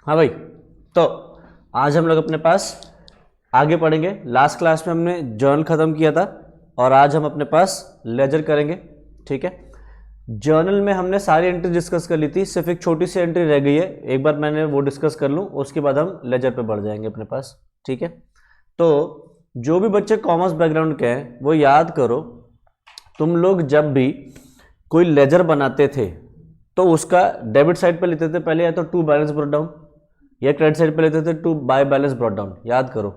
हाँ भाई, तो आज हम लोग अपने पास आगे पढ़ेंगे। लास्ट क्लास में हमने जर्नल खत्म किया था और आज हम अपने पास लेजर करेंगे। ठीक है, जर्नल में हमने सारी एंट्री डिस्कस कर ली थी, सिर्फ एक छोटी सी एंट्री रह गई है। एक बार मैंने वो डिस्कस कर लूँ, उसके बाद हम लेजर पे बढ़ जाएंगे अपने पास। ठीक है, तो जो भी बच्चे कॉमर्स बैकग्राउंड के हैं वो याद करो, तुम लोग जब भी कोई लेजर बनाते थे तो उसका डेबिट साइड पे लेते थे पहले, या तो टू बैलेंस ब्रॉट डाउन, या क्रेडिट साइड पे लेते थे to by balance brought down. याद करो,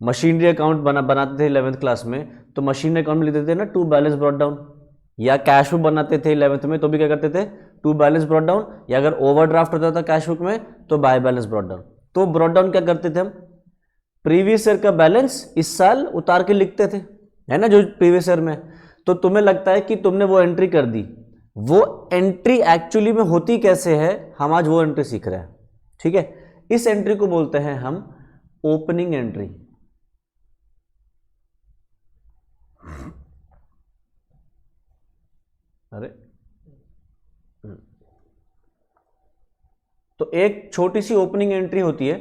मशीनरी अकाउंट बनाते थे 11th क्लास में, तो मशीनरी अकाउंट में लेते थे ना टू बैलेंस ब्रॉट डाउन। या कैश बुक बनाते थे 11th में, तो भी क्या करते थे, टू बैलेंस ब्रॉट डाउन। या अगर ओवरड्राफ्ट होता था कैश बुक में तो बाय बैलेंस ब्रॉट डाउन। तो ब्रॉट डाउन क्या करते थे हम, प्रीवियस ईयर का बैलेंस इस साल उतार के लिखते थे, है ना, जो प्रीवियस ईयर में। तो तुम्हें लगता है कि तुमने वो एंट्री कर दी, वो एंट्री एक्चुअली में होती कैसे है, हम आज वो एंट्री सीख रहे हैं। ठीक है, इस एंट्री को बोलते हैं हम ओपनिंग एंट्री। अरे तो एक छोटी सी ओपनिंग एंट्री होती है,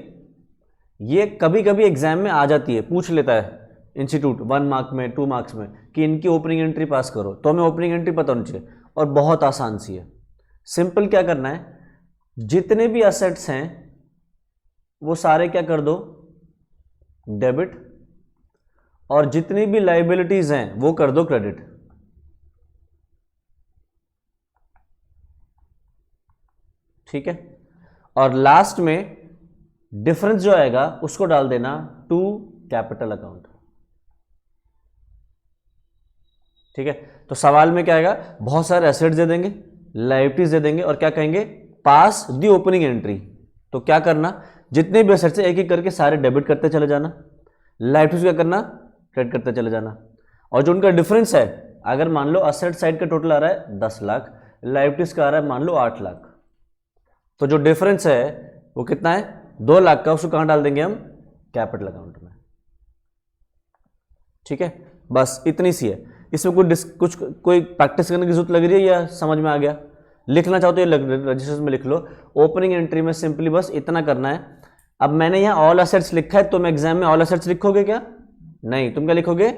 ये कभी कभी एग्जाम में आ जाती है, पूछ लेता है इंस्टीट्यूट 1 मार्क में 2 मार्क्स में कि इनकी ओपनिंग एंट्री पास करो, तो हमें ओपनिंग एंट्री पता होनी चाहिए। और बहुत आसान सी है, सिंपल क्या करना है, जितने भी असेट्स हैं वो सारे क्या कर दो, डेबिट, और जितनी भी लाइबिलिटीज हैं वो कर दो क्रेडिट। ठीक है, और लास्ट में डिफरेंस जो आएगा उसको डाल देना टू कैपिटल अकाउंट। ठीक है, तो सवाल में क्या आएगा, बहुत सारे एसेट्स दे देंगे, लायबिलिटीज दे देंगे, और क्या कहेंगे, पास दी ओपनिंग एंट्री। तो क्या करना, जितने भी एसेट्स एक एक करके सारे डेबिट करते चले जाना, लायबिलिटीज क्या करना, क्रेडिट करते चले जाना। और जो उनका डिफरेंस है, अगर मान लो असेट साइड का टोटल आ रहा है 10 लाख, लायबिलिटीज का आ रहा है मान लो 8 लाख, तो जो डिफरेंस है वो कितना है, 2 लाख का, उसको कहां डाल देंगे हम, कैपिटल अकाउंट में। ठीक है, बस इतनी सी है। इसमें कोई प्रैक्टिस करने की जरूरत लग रही है या समझ में आ गया? लिखना चाहो तो ये रजिस्टर में लिख लो। ओपनिंग एंट्री में सिंपली बस इतना करना है। अब मैंने यहाँ ऑल असेट्स लिखा है, तुम एग्जाम में ऑल असेट्स लिखोगे क्या? नहीं, तुम क्या लिखोगे,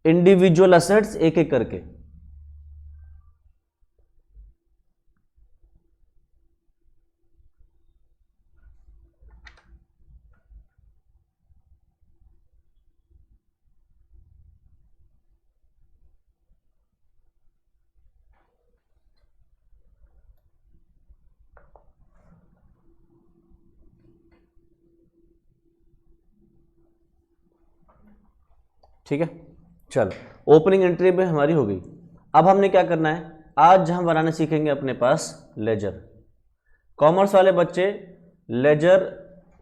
इंडिविजुअल असेट्स एक एक करके। ठीक है, चल ओपनिंग एंट्री में हमारी हो गई। अब हमने क्या करना है, आज हम बनाने सीखेंगे अपने पास लेजर। कॉमर्स वाले बच्चे लेजर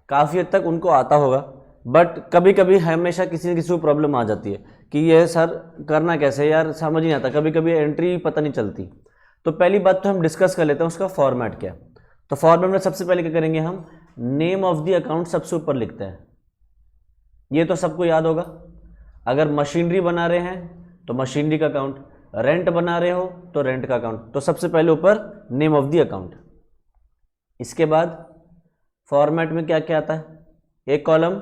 काफ़ी हद तक उनको आता होगा, बट कभी कभी हमेशा किसी न किसी को प्रॉब्लम आ जाती है कि ये सर करना कैसे, यार समझ नहीं आता, कभी कभी एंट्री पता नहीं चलती। तो पहली बात तो हम डिस्कस कर लेते हैं उसका फॉर्मेट क्या। तो फॉर्मेट में सबसे पहले क्या करेंगे, हम नेम ऑफ द अकाउंट सबसे ऊपर लिखते हैं। ये तो सबको याद होगा, अगर मशीनरी बना रहे हैं तो मशीनरी का अकाउंट, रेंट बना रहे हो तो रेंट का अकाउंट। तो सबसे पहले ऊपर नेम ऑफ द अकाउंट। इसके बाद फॉर्मेट में क्या क्या आता है, एक कॉलम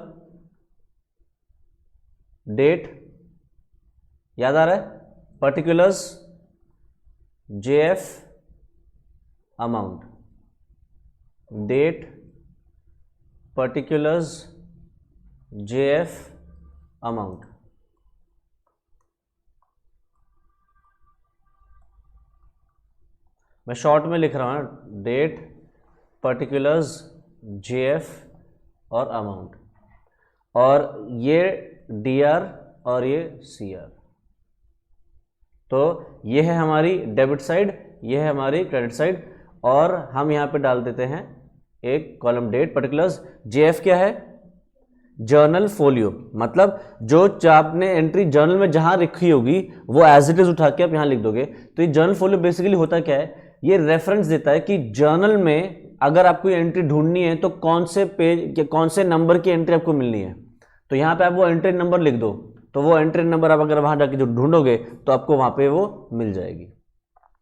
डेट, याद आ रहा है, particulars, JF, amount, date, particulars, JF, amount. मैं शॉर्ट में लिख रहा हूँ, डेट, पर्टिकुलर्स, जेएफ और अमाउंट, और ये डीआर और ये सीआर। तो ये है हमारी डेबिट साइड, ये है हमारी क्रेडिट साइड, और हम यहाँ पे डाल देते हैं एक कॉलम डेट, पर्टिकुलर्स। जेएफ क्या है, जर्नल फोलियो, मतलब जो आपने एंट्री जर्नल में जहां लिखी होगी वो एज इट इज उठा के आप यहां लिख दोगे। तो ये जर्नल फोलियो बेसिकली होता क्या है, ये रेफरेंस देता है कि जर्नल में अगर आपको एंट्री ढूंढनी है तो कौन से पेज, कौन से नंबर की एंट्री आपको मिलनी है। तो यहाँ पे आप वो एंट्री नंबर लिख दो, तो वो एंट्री नंबर आप अगर वहां जाके जो ढूंढोगे तो आपको वहां पे वो मिल जाएगी।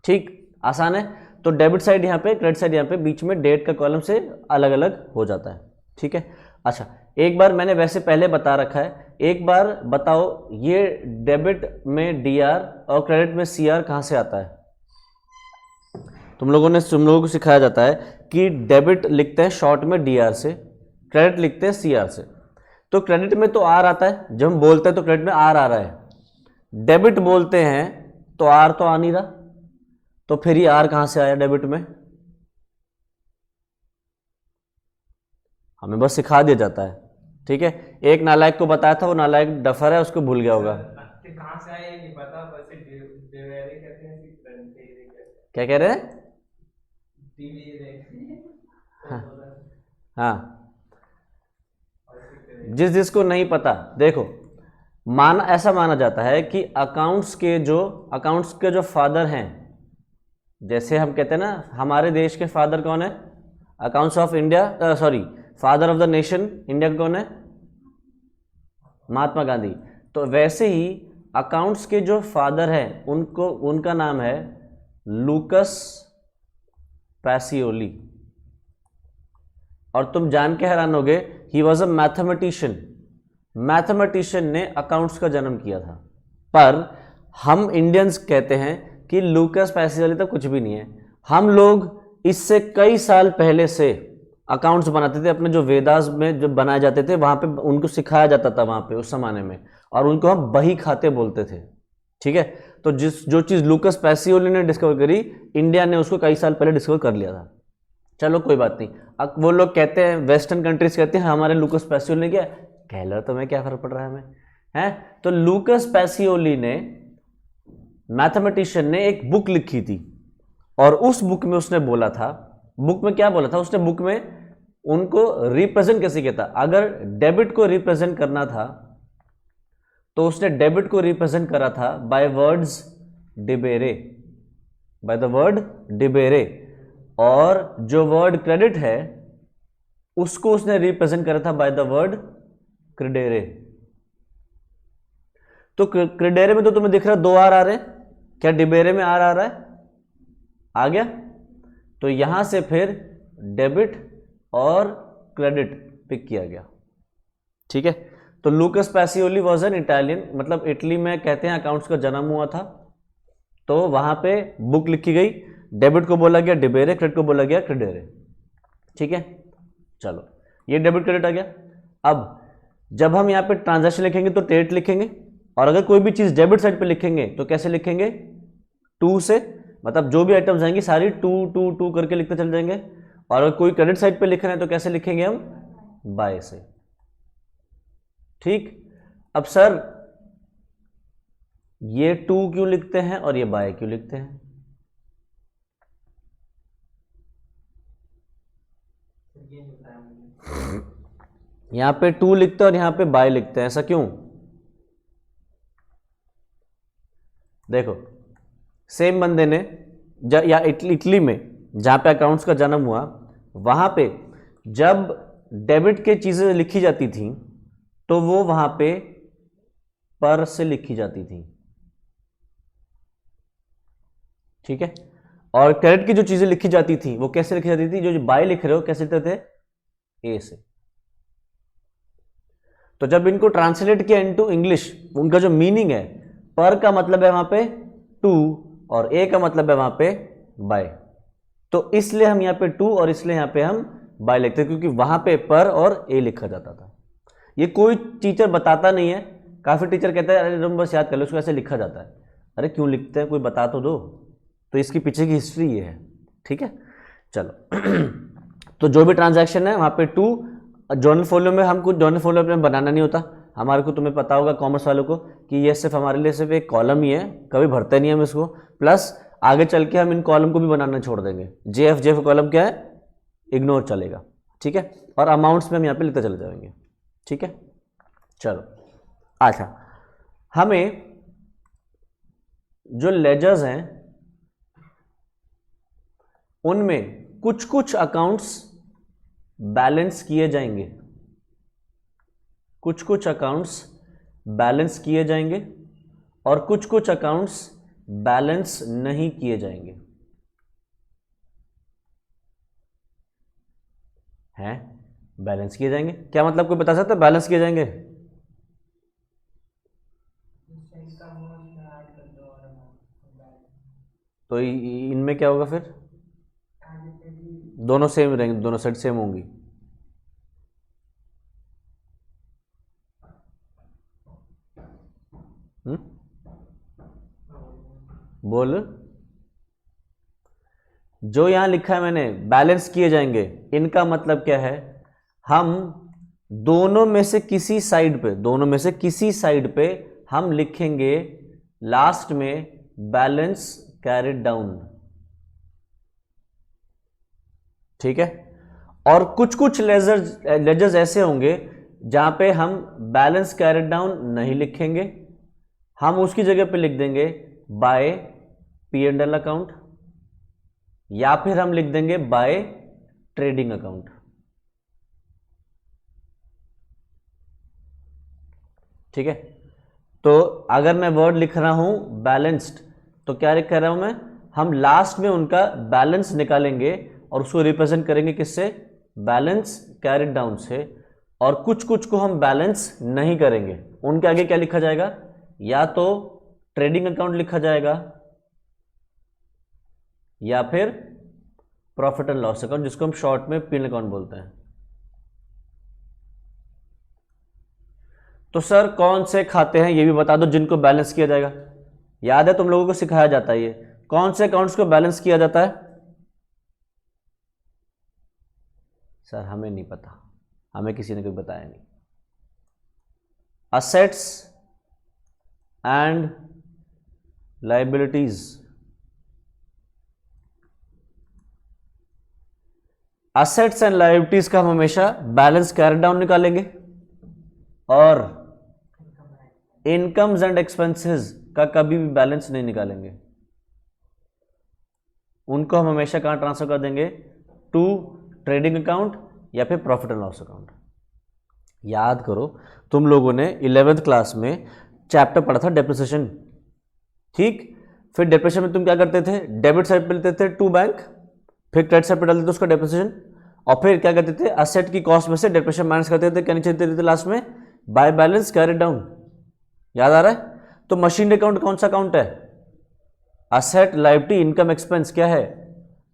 ठीक, आसान है। तो डेबिट साइड यहाँ पे, क्रेडिट साइड यहाँ पे, बीच में डेट का कॉलम से अलग अलग हो जाता है। ठीक है, अच्छा एक बार मैंने वैसे पहले बता रखा है, एक बार बताओ ये डेबिट में डीआर और क्रेडिट में सीआर कहाँ से आता है? तुम लोगों को सिखाया जाता है कि डेबिट लिखते हैं शॉर्ट में डीआर से, क्रेडिट लिखते हैं सीआर से। तो क्रेडिट में तो आर आता है, जब हम बोलते हैं तो क्रेडिट में आर आ रहा है, डेबिट बोलते हैं तो आर तो आ नहीं रहा, तो फिर ये आर कहां से आया डेबिट में? हमें बस सिखा दिया जाता है। ठीक है, एक नालायक को बताया था, वो नालायक डफर है, उसको भूल गया होगा। कहां से आया नहीं पता, बस डिवेरे कहते हैं, क्या कह रहे हैं? हाँ, जिसको नहीं पता, देखो ऐसा माना जाता है कि अकाउंट्स के जो फादर हैं, जैसे हम कहते हैं ना हमारे देश के फादर कौन है? Accounts of India, sorry father of the nation India कौन है? महात्मा गांधी। तो वैसे ही अकाउंट्स के जो फादर हैं उनका नाम है लूकस पैसियोली। और तुम जान के हैरान होगे, ही वॉज अ मैथमेटिशियन ने अकाउंट्स का जन्म किया था। पर हम इंडियंस कहते हैं कि लूकस पैसियोली तो कुछ भी नहीं है। हम लोग इससे कई साल पहले से अकाउंट्स बनाते थे, अपने जो वेदास में जब बनाए जाते थे वहां पे उनको सिखाया जाता था वहां पे उस जमाने में, और उनको हम बही खाते बोलते थे। ठीक है, तो जो चीज लूकस पैसियोली ने डिस्कवर करी, इंडिया ने उसको कई साल पहले डिस्कवर कर लिया था। चलो कोई बात नहीं, अब वो लोग कहते हैं, वेस्टर्न कंट्रीज कहते हैं हमारे लूकस पैसियोली ने क्या कह लो, तुम्हें क्या फर्क पड़ रहा है हमें, है? तो लूकस पैसियोली ने, मैथमेटिशियन ने, एक बुक लिखी थी, और उस बुक में उसने बोला था, बुक में क्या बोला था उसने? बुक में उनको रिप्रेजेंट कैसे किया था? अगर डेबिट को रिप्रेजेंट करना था तो उसने डेबिट को रिप्रेजेंट करा था बाय वर्ड्स डिबेरे, बाय द वर्ड डिबेरे, और जो वर्ड क्रेडिट है उसको उसने रिप्रेजेंट करा था बाय द वर्ड क्रेडेरे। तो क्रेडेरे में तो तुम्हें दिख रहा है 2 आर आ रहे हैं, क्या डिबेरे में आर आ रहा है? आ गया। तो यहां से फिर डेबिट और क्रेडिट पिक किया गया। ठीक है, तो लूकस पैसियोली वॉज एन इटालियन, मतलब इटली में कहते हैं अकाउंट्स का जन्म हुआ था। तो वहां पे बुक लिखी गई, डेबिट को बोला गया डिबेरे, क्रेडिट को बोला गया क्रेडेरे। ठीक है, चलो ये डेबिट क्रेडिट आ गया। अब जब हम यहाँ पे ट्रांजैक्शन लिखेंगे तो डेट लिखेंगे, और अगर कोई भी चीज डेबिट साइड पे लिखेंगे तो कैसे लिखेंगे? 2 से, मतलब जो भी आइटम्स आएंगी सारी 2 2 2 करके लिखते चल जाएंगे। और अगर कोई क्रेडिट साइड पे लिख रहे हैं तो कैसे लिखेंगे हम? बाय से। ठीक, अब सर ये 2 क्यों लिखते हैं और ये बाय क्यों लिखते हैं? यहां पे 2 लिखते हैं और यहां पे बाय लिखते हैं, ऐसा क्यों? देखो, सेम बंदे ने या इटली में जहां पे अकाउंट्स का जन्म हुआ, वहां पे जब डेबिट के चीजें लिखी जाती थी तो वो वहां पे पर से लिखी जाती थी। ठीक है, और क्रेडिट की जो चीजें लिखी जाती थी वो कैसे लिखी जाती थी? जो बाय लिख रहे हो कैसे लिखते थे? ए से। तो जब इनको ट्रांसलेट किया इनटू इंग्लिश, उनका जो मीनिंग है, पर का मतलब है वहां पे 2 और ए का मतलब है वहां पे बाय। तो इसलिए हम यहाँ पे 2 और इसलिए यहाँ पे हम बाय लिखते हैं, क्योंकि वहां पे पर और ए लिखा जाता था। ये कोई टीचर बताता नहीं है, काफी टीचर कहते हैं अरे तुम बस याद कर लो इसको ऐसे लिखा जाता है। अरे क्यों लिखते हैं, कोई बता तो दो। तो इसकी पीछे की हिस्ट्री ये है। ठीक है, चलो तो जो भी ट्रांजैक्शन है वहां पे 2, जर्नल फोलियो में हम कुछ जर्नल फोलियो अपने बनाना नहीं होता हमारे को, तुम्हें पता होगा कॉमर्स वालों को कि ये सिर्फ हमारे लिए सिर्फ एक कॉलम ही है, कभी भरते नहीं हम इसको। प्लस आगे चल के हम इन कॉलम को भी बनाना छोड़ देंगे, जेएफ कॉलम क्या है, इग्नोर चलेगा। ठीक है, और अमाउंट्स में हम यहाँ पे लिखते चले जाएंगे। ठीक है, चलो अच्छा, हमें जो लेजर्स हैं उनमें कुछ कुछ अकाउंट्स बैलेंस किए जाएंगे, कुछ कुछ अकाउंट्स बैलेंस किए जाएंगे और कुछ कुछ अकाउंट्स बैलेंस नहीं किए जाएंगे। हैं बैलेंस किए जाएंगे। क्या मतलब कोई बता सकता है बैलेंस किए जाएंगे? तो इनमें क्या होगा फिर? दोनों सेम रहेंगे, दोनों साइड सेम होंगी। बोल। जो यहां लिखा है मैंने बैलेंस किए जाएंगे, इनका मतलब क्या है? हम दोनों में से किसी साइड पे, दोनों में से किसी साइड पे हम लिखेंगे लास्ट में बैलेंस कैरिड डाउन। ठीक है। और कुछ कुछ लेजर्स ऐसे होंगे जहां पे हम बैलेंस कैरिड डाउन नहीं लिखेंगे, हम उसकी जगह पे लिख देंगे बाय P&L अकाउंट, या फिर हम लिख देंगे बाय ट्रेडिंग अकाउंट। ठीक है। तो अगर मैं वर्ड लिख रहा हूं बैलेंस्ड, तो क्या लिख रहा हूं मैं? हम लास्ट में उनका बैलेंस निकालेंगे और उसको रिप्रेजेंट करेंगे किससे? बैलेंस कैरिड डाउन से। और कुछ कुछ को हम बैलेंस नहीं करेंगे, उनके आगे क्या लिखा जाएगा? या तो ट्रेडिंग अकाउंट लिखा जाएगा या फिर प्रॉफिट एंड लॉस अकाउंट, जिसको हम शॉर्ट में P&L अकाउंट बोलते हैं। तो सर कौन से खाते हैं ये भी बता दो जिनको बैलेंस किया जाएगा। याद है तुम लोगों को सिखाया जाता है ये, कौन से अकाउंट्स को बैलेंस किया जाता है? सर हमें नहीं पता, हमें किसी ने कोई बताया नहीं। Assets and liabilities, assets and liabilities का हम हमेशा बैलेंस कैरी डाउन निकालेंगे, और इनकम्स एंड एक्सपेंसेस का कभी भी बैलेंस नहीं निकालेंगे। उनको हम हमेशा कहां ट्रांसफर कर देंगे? टू ट्रेडिंग अकाउंट या फिर प्रॉफिट एंड लॉस अकाउंट। याद करो तुम लोगों ने 11th क्लास में चैप्टर पढ़ा था डेप्रिसिएशन। ठीक, फिर डेप्रिसिएशन में तुम क्या करते थे? डेबिट साइड पे लेते थे टू बैंक, फिर क्रेडिट साइड पे डालते थे उसका डेप्रिसिएशन, और फिर क्या करते थे? असेट की कॉस्ट में से डेप्रिसिएशन माइनस करते थे, क्या नीचे देते थे लास्ट में? By balance carried down. याद आ रहा है? तो मशीनरी अकाउंट कौन सा अकाउंट है? असेट, लायबिलिटी, इनकम, एक्सपेंस क्या है?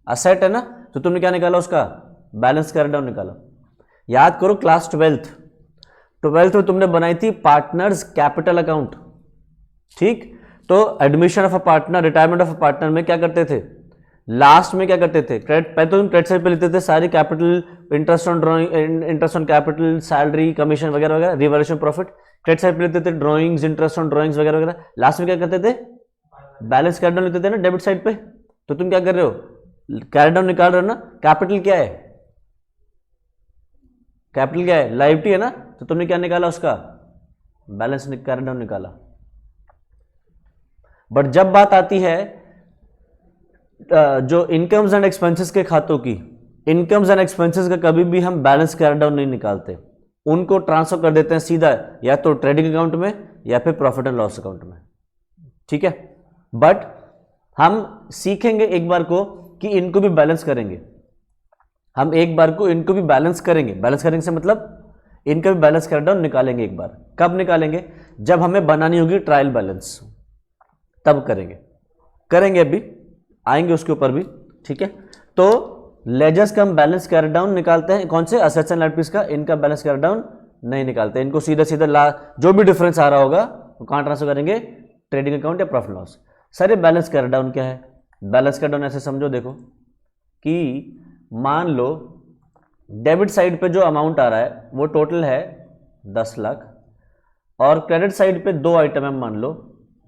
असेट है ना, तो तुमने क्या निकाला? उसका बैलेंस कैरिड डाउन निकाला। याद करो क्लास 12th में तुमने बनाई थी पार्टनर्स कैपिटल अकाउंट। ठीक, तो admission of a partner, retirement of a partner में क्या करते थे? लास्ट में क्या करते थे? क्रेडिट, पहले तो तुम क्रेडिट साइड पे लेते थे सारी capital, interest on drawing, interest on capital, salary, commission वगैरह वगैरह, रिवैल्यूएशन प्रॉफिट, क्रेडिट साइड पे लेते थे ड्रॉइंग्स, इंटरेस्ट ऑन ड्रॉइंग्स वगैरह वगैरह। लास्ट में क्या करते थे? बैलेंस कैरिड डाउन लेते थे ना डेबिट साइड पे। तो तुम क्या कर रहे हो? कैरिड डाउन निकाल रहे हो ना। कैपिटल क्या है? कैपिटल क्या है? लायबिलिटी है ना, तो तुमने क्या निकाला? उसका बैलेंस कैरिड डाउन निकाला। बट जब बात आती है जो इनकम्स एंड एक्सपेंसेस के खातों की, इनकम्स एंड एक्सपेंसेस का कभी भी हम बैलेंस कैरिड डाउन नहीं निकालते, उनको ट्रांसफर कर देते हैं सीधा या तो ट्रेडिंग अकाउंट में या फिर प्रॉफिट एंड लॉस अकाउंट में। ठीक है, बट हम सीखेंगे एक बार को कि इनको भी बैलेंस करेंगे। हम एक बार को इनको भी बैलेंस करेंगे। बैलेंस करेंगे से मतलब इनका भी बैलेंस कैरिड डाउन निकालेंगे एक बार। कब निकालेंगे? जब हमें बनानी होगी ट्रायल बैलेंस, तब करेंगे अभी आएंगे उसके ऊपर भी। ठीक है, तो लेजर्स का हम बैलेंस कैरिड डाउन निकालते हैं, कौन से? असेट्स एंड लायबिलिटीज का। इनका बैलेंस कैरिड डाउन नहीं निकालते, इनको सीधा सीधा जो भी डिफरेंस आ रहा होगा वो कहां ट्रांसफर करेंगे? ट्रेडिंग अकाउंट या प्रॉफिट लॉस। सर ये बैलेंस कैरिड डाउन क्या है? बैलेंस कैरिड डाउन ऐसे समझो, देखो कि मान लो डेबिट साइड पे जो अमाउंट आ रहा है वो टोटल है 10 लाख, और क्रेडिट साइड पे दो आइटम है मान लो,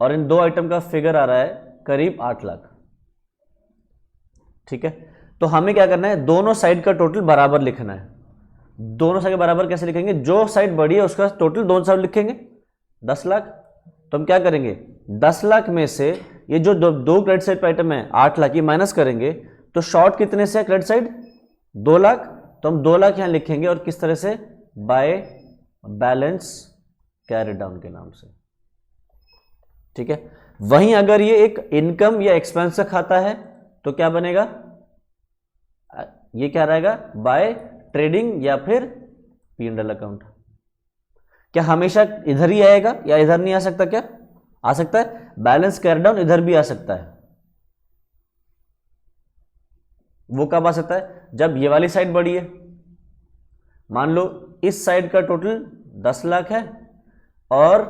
और इन दो आइटम का फिगर आ रहा है करीब 8 लाख। ठीक है, तो हमें क्या करना है? दोनों साइड का टोटल बराबर लिखना है। दोनों साइड बराबर कैसे लिखेंगे? जो साइड बड़ी है उसका टोटल दोनों साइड लिखेंगे 10 लाख। तो हम क्या करेंगे? 10 लाख में से ये जो दो क्रेडिट साइड पे आइटम है 8 लाख, ये माइनस करेंगे, तो शॉर्ट कितने से है क्रेडिट साइड? 2 लाख। तो हम 2 लाख यहां लिखेंगे, और किस तरह से? बाय बैलेंस कैरिड डाउन के नाम से। ठीक है, वहीं अगर ये एक इनकम या एक्सपेंस का खाता है तो क्या बनेगा? ये क्या रहेगा? बाय ट्रेडिंग या फिर P&L अकाउंट। क्या हमेशा इधर ही आएगा या इधर नहीं आ सकता? क्या आ सकता है? बैलेंस कैरी डाउन इधर भी आ सकता है। वो कब आ सकता है? जब ये वाली साइड बड़ी है। मान लो इस साइड का टोटल 10 लाख है और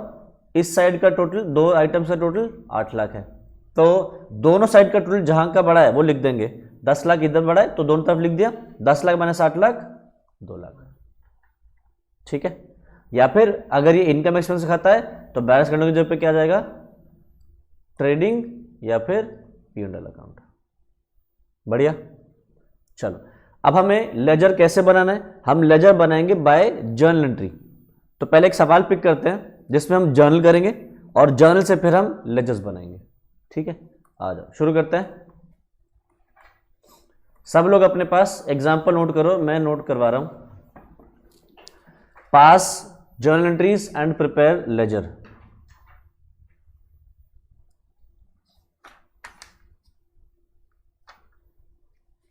इस साइड का टोटल, दो आइटम्स का टोटल 8 लाख है, तो दोनों साइड का टोटल जहां का बड़ा है वो लिख देंगे। 10 लाख इधर बड़ा है तो दोनों तरफ लिख दिया, 10 लाख माइनस 8 लाख 2 लाख। ठीक है। या फिर अगर ये इनकम एक्सपेंस खाता है तो बैलेंस करने की जगह पे क्या जाएगा? ट्रेडिंग या फिर P&L अकाउंट। बढ़िया। चलो अब हमें लेजर कैसे बनाना है? हम लेजर बनाएंगे बाय जर्नल एंट्री। तो पहले एक सवाल पिक करते हैं जिसमें हम जर्नल करेंगे और जर्नल से फिर हम लेजर्स बनाएंगे। ठीक है, आ जाओ शुरू करते हैं। सब लोग अपने पास एग्जाम्पल नोट करो, मैं नोट करवा रहा हूं। Pass journal entries and prepare ledger.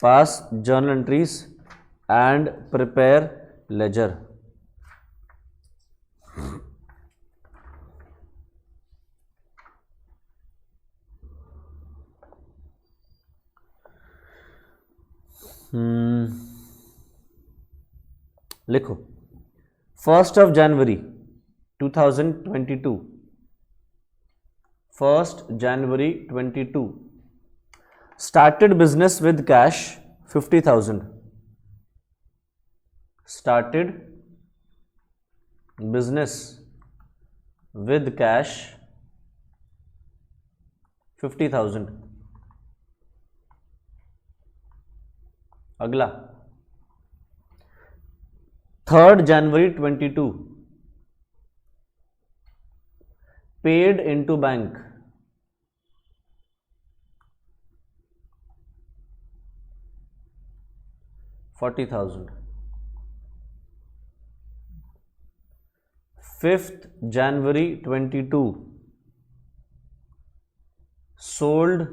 Pass journal entries and prepare ledger. लिखो 1st of January 2022, 1st January 22, started business with cash 50,000, started business with cash 50,000। अगला 3rd January 22, paid into bank 40,000। 5th January 22, sold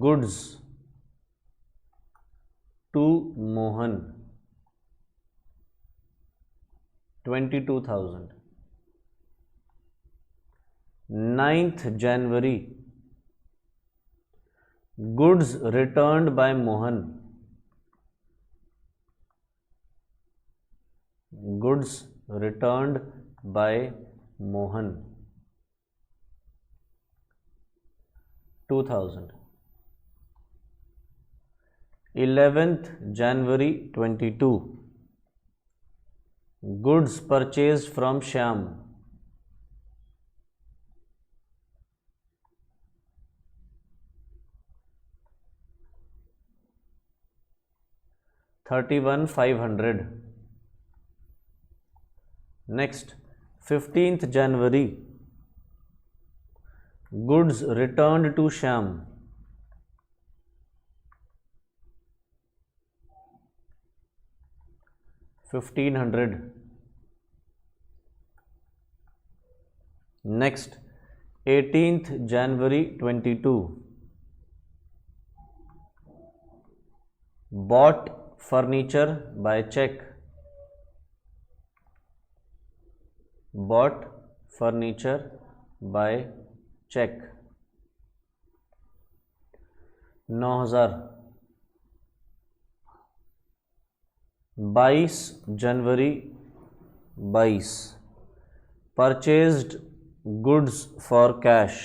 goods to Mohan 22,000। 9th January, goods returned by Mohan, goods returned by Mohan 2,000। 11th January 22, goods purchased from Shyam 31,500। Next 15th January, goods returned to Shyam 1,500। Next 18th January 22, bought furniture by check, bought furniture by check 9,000। 22 January 22, purchased goods for cash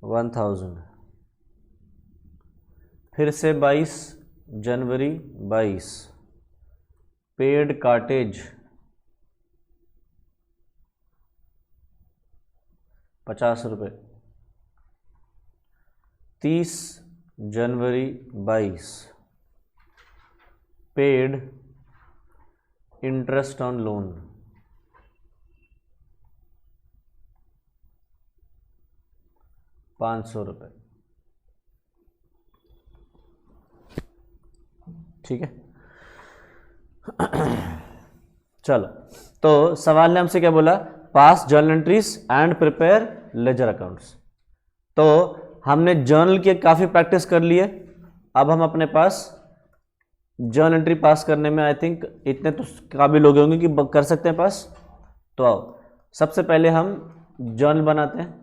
1,000। फिर से 22 जनवरी 22, paid cartridge 50 रुपये। 30 जनवरी 22, paid interest on loan 500 रुपये। ठीक है। चलो, तो सवाल ने हमसे क्या बोला? पास journal entries and prepare ledger accounts. तो हमने जर्नल की काफ़ी प्रैक्टिस कर ली है, अब हम अपने पास जर्नल एंट्री पास करने में आई थिंक इतने तो काबिल हो गए होंगे कि कर सकते हैं पास। तो आओ सबसे पहले हम जर्नल बनाते हैं।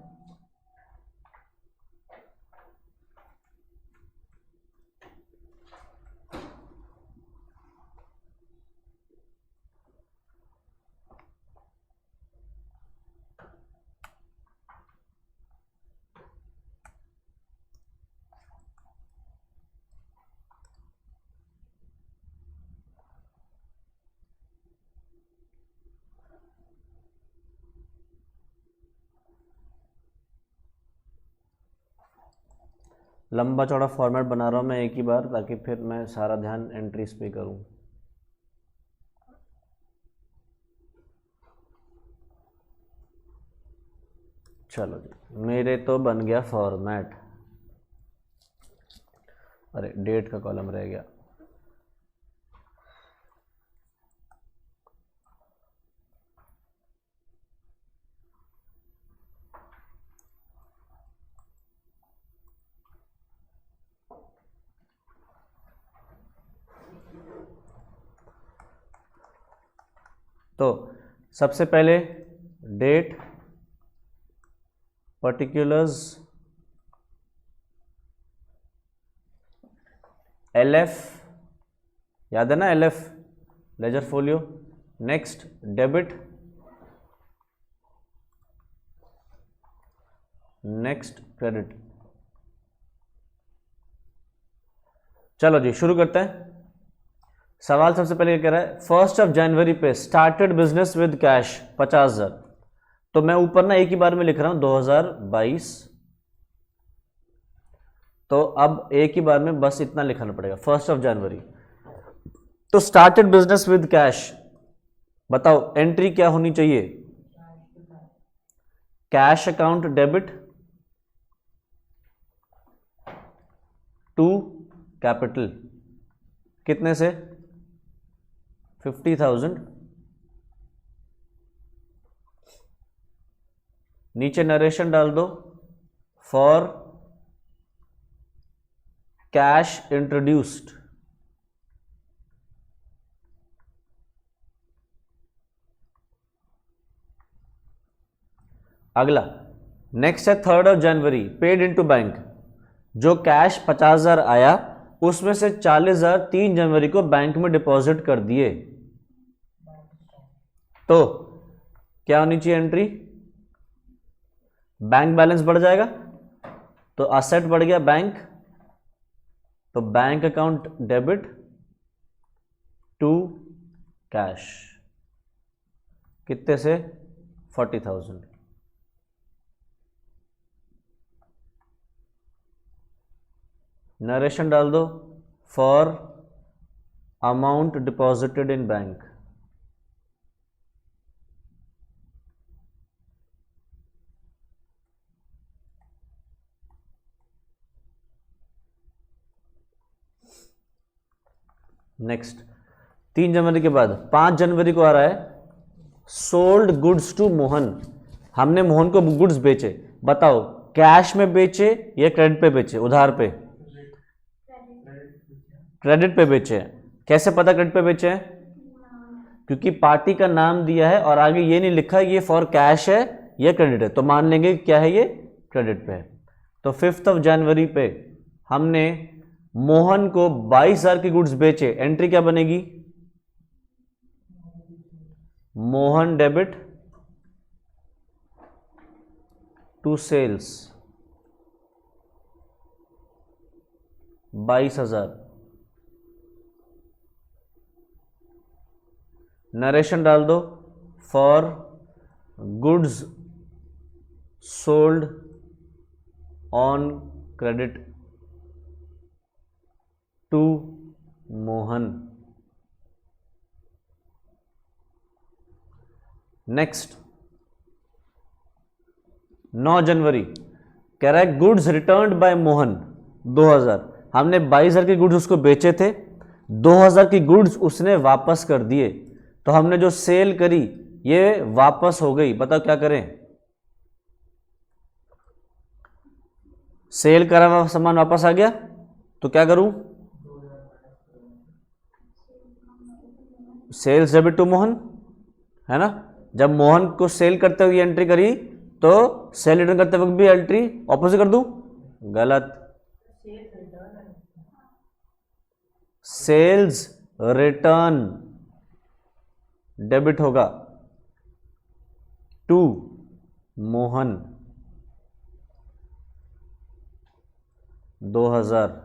लंबा चौड़ा फॉर्मेट बना रहा हूँ मैं एक ही बार, ताकि फिर मैं सारा ध्यान एंट्रीज पे करूँ। चलो जी, मेरे तो बन गया फॉर्मेट। अरे डेट का कॉलम रह गया। तो सबसे पहले डेट, पर्टिकुलर्स, LF, याद है ना LF, ledger folio. Next debit, next credit. चलो जी शुरू करते हैं। सवाल सबसे पहले क्या कह रहा है, 1 जनवरी पे स्टार्टेड बिजनेस विद कैश 50,000। तो मैं ऊपर ना एक ही बार में लिख रहा हूं 2022, तो अब एक ही बार में बस इतना लिखना पड़ेगा 1 जनवरी। तो स्टार्टेड बिजनेस विद कैश, बताओ एंट्री क्या होनी चाहिए, cash account debit to capital, कितने से 50,000। नीचे नरेशन डाल दो, फॉर कैश इंट्रोड्यूस्ड। अगला नेक्स्ट है 3 जनवरी पेड इनटू बैंक। जो कैश 50,000 आया उसमें से 40,000 3 जनवरी को बैंक में डिपॉजिट कर दिए। तो क्या होनी चाहिए एंट्री, बैंक बैलेंस बढ़ जाएगा, तो असेट बढ़ गया बैंक, तो bank account debit to cash, कितने से 40,000। नरेशन डाल दो, for amount deposited in bank. Next 3 जनवरी के बाद 5 जनवरी को आ रहा है, सोल्ड गुड्स टू मोहन। हमने मोहन को गुड्स बेचे, बताओ कैश में बेचे या क्रेडिट पे बेचे, उधार पे, क्रेडिट पे बेचे हैं। कैसे पता क्रेडिट पे बेचे हैं, क्योंकि पार्टी का नाम दिया है और आगे ये नहीं लिखा ये फॉर कैश है या क्रेडिट है, तो मान लेंगे क्या है ये क्रेडिट पे है। तो 5 जनवरी पे हमने मोहन को 22,000 की गुड्स बेचे, एंट्री क्या बनेगी, Mohan debit to sales 22,000। Narration डाल दो, for goods sold on credit to Mohan. Next 9 जनवरी कह रहा है गुड्स रिटर्न्ड बाय मोहन 2,000। हमने 22,000 की गुड्स उसको बेचे थे, 2,000 की गुड्स उसने वापस कर दिए, तो हमने जो सेल करी ये वापस हो गई। बताओ क्या करें, सेल करा हुआ सामान वापस आ गया तो क्या करूं? सेल्स डेबिट टू मोहन, है ना। जब मोहन को सेल करते हुए एंट्री करी तो सेल रिटर्न करते वक्त भी एंट्री ऑपोजिट कर दूं? गलत। सेल्स रिटर्न डेबिट होगा टू मोहन 2000।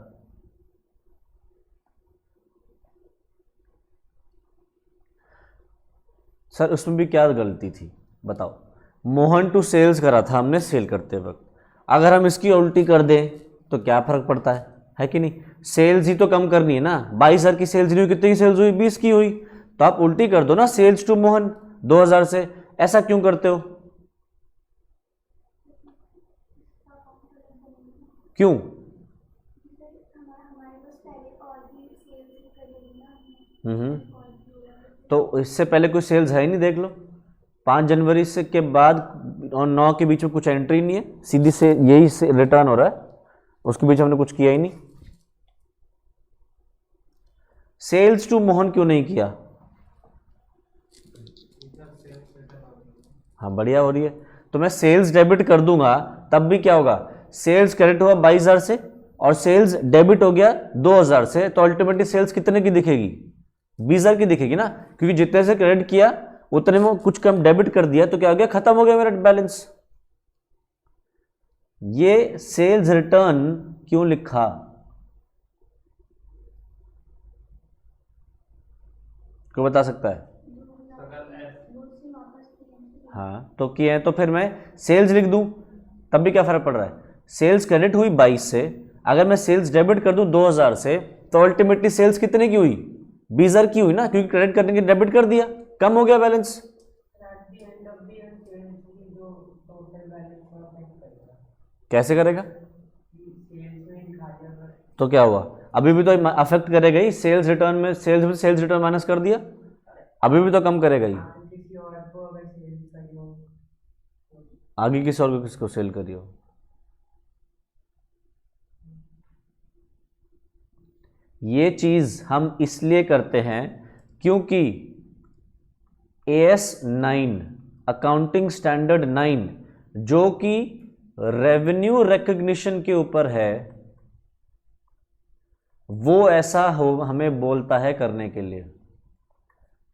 सर उसमें भी क्या गलती थी बताओ? मोहन टू सेल्स करा था हमने सेल करते वक्त, अगर हम इसकी उल्टी कर दें तो क्या फर्क पड़ता है कि नहीं? सेल्स ही तो कम करनी है ना। 22,000 की सेल्स नहीं हुई, कितनी की सेल्स हुई? 20 की हुई। तो आप उल्टी कर दो ना, सेल्स टू मोहन 2000 से। ऐसा क्यों करते हो? क्यों? तो इससे पहले कोई सेल्स है ही नहीं, देख लो। 5 जनवरी से के बाद और 9 के बीच में कुछ एंट्री नहीं है, सीधी से यही से रिटर्न हो रहा है, उसके बीच हमने कुछ किया ही नहीं। सेल्स टू मोहन क्यों नहीं किया? हाँ बढ़िया हो रही है। तो मैं सेल्स डेबिट कर दूंगा तब भी क्या होगा? सेल्स क्रेडिट हुआ 22,000 से और सेल्स डेबिट हो गया 2,000 से, तो अल्टीमेटली सेल्स कितने की दिखेगी? 20,000 की दिखेगी ना, क्योंकि जितने से क्रेडिट किया उतने में कुछ कम डेबिट कर दिया, तो क्या हो गया? खत्म हो गया मेरा बैलेंस। ये सेल्स रिटर्न क्यों लिखा? क्यों बता सकता है? हाँ तो किए हैं, तो फिर मैं सेल्स लिख दूं तब भी क्या फर्क पड़ रहा है? सेल्स क्रेडिट हुई 22 से, अगर मैं सेल्स डेबिट कर दूं 2000 से, तो अल्टीमेटली सेल्स कितने की हुई? 20,000 की हुई ना, क्योंकि क्रेडिट करने के डेबिट कर दिया, कम हो गया बैलेंस। कैसे करेगा? तो क्या हुआ? अभी भी तो अफेक्ट करेगा ही। सेल्स रिटर्न में सेल्स रिटर्न माइनस कर दिया, अभी भी तो कम करेगा ही। आगे किसी और को किसको सेल करियो? ये चीज हम इसलिए करते हैं क्योंकि AS 9 अकाउंटिंग स्टैंडर्ड 9 जो कि रेवेन्यू रिकग्निशन के ऊपर है, वो ऐसा हो हमें बोलता है करने के लिए।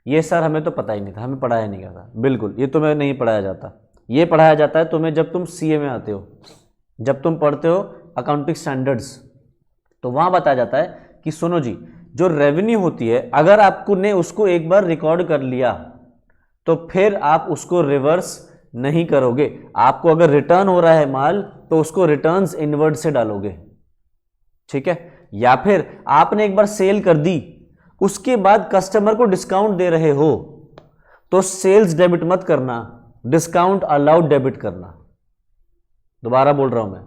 ये सर हमें तो पता ही नहीं था, हमें पढ़ाया नहीं गया था। बिल्कुल, ये तुम्हें नहीं पढ़ाया जाता। ये पढ़ाया जाता है तुम्हें जब तुम CA में आते हो, जब तुम पढ़ते हो अकाउंटिंग स्टैंडर्ड्स, तो वहां बताया जाता है कि सुनो जी, जो रेवेन्यू होती है, अगर आपको ने उसको एक बार रिकॉर्ड कर लिया तो फिर आप उसको रिवर्स नहीं करोगे। आपको अगर रिटर्न हो रहा है माल तो उसको रिटर्न्स इनवर्ड से डालोगे, ठीक है। या फिर आपने एक बार सेल कर दी, उसके बाद कस्टमर को डिस्काउंट दे रहे हो, तो सेल्स डेबिट मत करना, डिस्काउंट अलाउड डेबिट करना। दोबारा बोल रहा हूं मैं,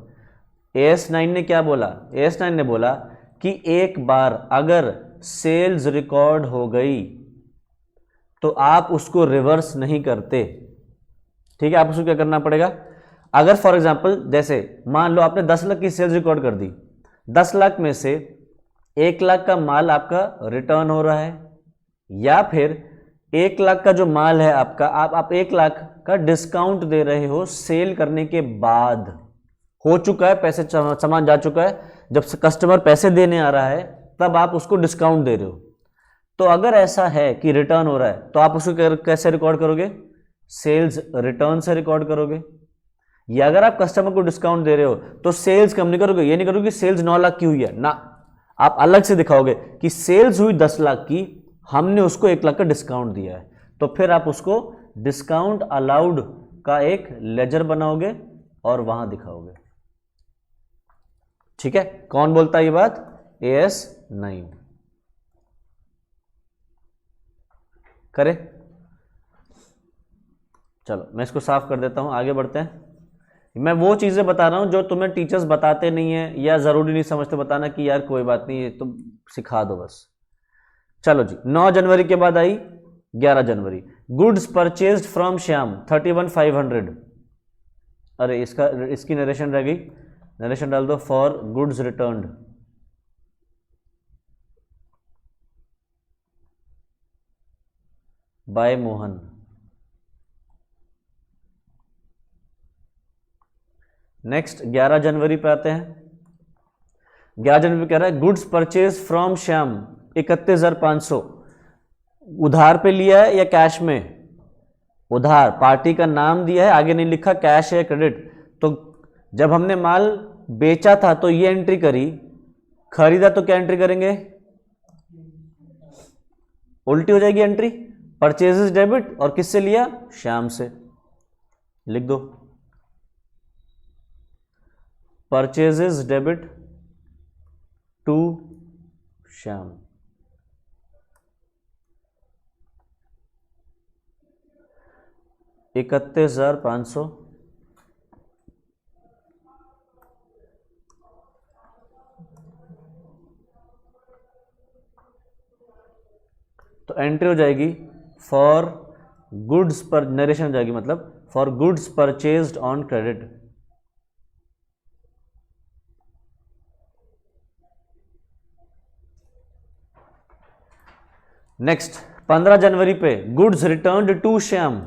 AS 9 ने क्या बोला? AS 9 ने बोला कि एक बार अगर सेल्स रिकॉर्ड हो गई तो आप उसको रिवर्स नहीं करते, ठीक है। आप उसको क्या करना पड़ेगा? अगर फॉर एग्जांपल जैसे मान लो आपने 10 लाख की सेल्स रिकॉर्ड कर दी, 10 लाख में से 1 लाख का माल आपका रिटर्न हो रहा है, या फिर 1 लाख का जो माल है आपका, आप 1 लाख का डिस्काउंट दे रहे हो सेल करने के बाद, हो चुका है, पैसे सामान जा चुका है, जब से कस्टमर पैसे देने आ रहा है तब आप उसको डिस्काउंट दे रहे हो। तो अगर ऐसा है कि रिटर्न हो रहा है तो आप उसको कैसे रिकॉर्ड करोगे? सेल्स रिटर्न से रिकॉर्ड करोगे। या अगर आप कस्टमर को डिस्काउंट दे रहे हो तो सेल्स कम नहीं करोगे, ये नहीं करोगे कि सेल्स 9 लाख की हुई है ना, आप अलग से दिखाओगे कि सेल्स हुई 10 लाख की, हमने उसको 1 लाख का डिस्काउंट दिया है, तो फिर आप उसको डिस्काउंट अलाउड का एक लेजर बनाओगे और वहां दिखाओगे, ठीक है। कौन बोलता है ये बात? AS 9 करे। चलो मैं इसको साफ कर देता हूं, आगे बढ़ते हैं। मैं वो चीजें बता रहा हूं जो तुम्हें टीचर्स बताते नहीं है, या जरूरी नहीं समझते बताना कि यार कोई बात नहीं, ये तुम सिखा दो बस। चलो जी, 9 जनवरी के बाद आई 11 जनवरी। Goods purchased from Shyam 31,500। अरे इसकी नरेशन रह गई, नरेशन डाल दो for goods returned, by Mohan. Next 11 जनवरी पे आते हैं। 11 जनवरी पे कह रहा है गुड्स परचेज फ्रॉम श्याम 31,500, उधार पे लिया है या कैश में? उधार। पार्टी का नाम दिया है, आगे नहीं लिखा कैश है क्रेडिट। तो जब हमने माल बेचा था तो ये एंट्री करी, खरीदा तो क्या एंट्री करेंगे? उल्टी हो जाएगी एंट्री। परचेजेस डेबिट और किससे लिया? श्याम से। लिख दो परचेजेस डेबिट टू श्याम। $31,500 तो एंट्री हो जाएगी फॉर गुड्स पर, नरेशन हो जाएगी मतलब for goods purchased on credit. Next 15 जनवरी पे गुड्स रिटर्न्ड टू श्याम।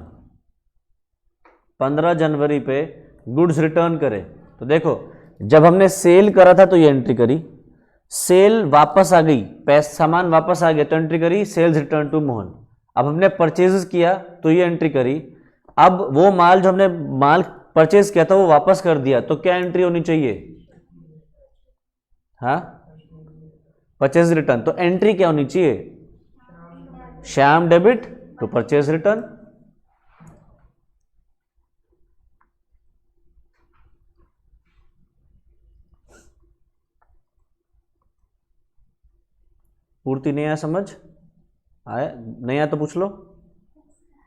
15 जनवरी पे गुड्स रिटर्न करे तो देखो जब हमने सेल करा था तो ये एंट्री करी, सेल वापस आ गई, पैसा सामान वापस आ गया तो एंट्री करी सेल्स रिटर्न टू मोहन। अब हमने परचेजेस किया तो ये एंट्री करी। अब वो माल जो हमने माल परचेज किया था वो वापस कर दिया तो क्या एंट्री होनी चाहिए? हाँ, परचेज रिटर्न। तो एंट्री क्या होनी चाहिए? Shyam debit to purchase return. पूर्ति नहीं आया समझ? आया? नहीं आया तो पूछ लो।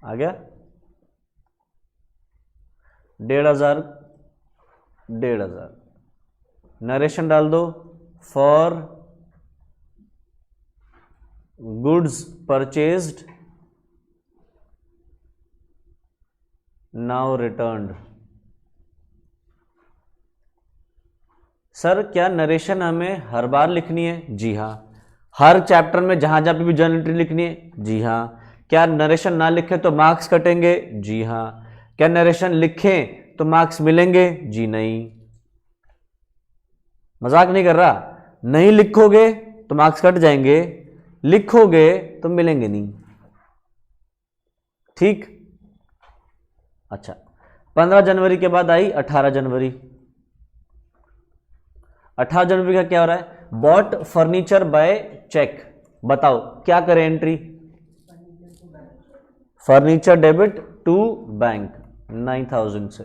आ गया? 1,500 1,500 नरेशन डाल दो for goods purchased now returned. Sir क्या नरेशन हमें हर बार लिखनी है? जी हाँ। हर चैप्टर में जहां जहां पे भी जर्नल एंट्री लिखनी है? जी हाँ। क्या नरेशन ना लिखे तो मार्क्स कटेंगे? जी हाँ। क्या नरेशन लिखें तो मार्क्स मिलेंगे? जी नहीं। मजाक नहीं कर रहा। नहीं लिखोगे तो मार्क्स कट जाएंगे, लिखोगे तो मिलेंगे नहीं। ठीक। अच्छा 15 जनवरी के बाद आई 18 जनवरी। 18 जनवरी का क्या हो रहा है? Bought furniture by cheque. बताओ क्या करें entry? Furniture debit to bank 9,000 से।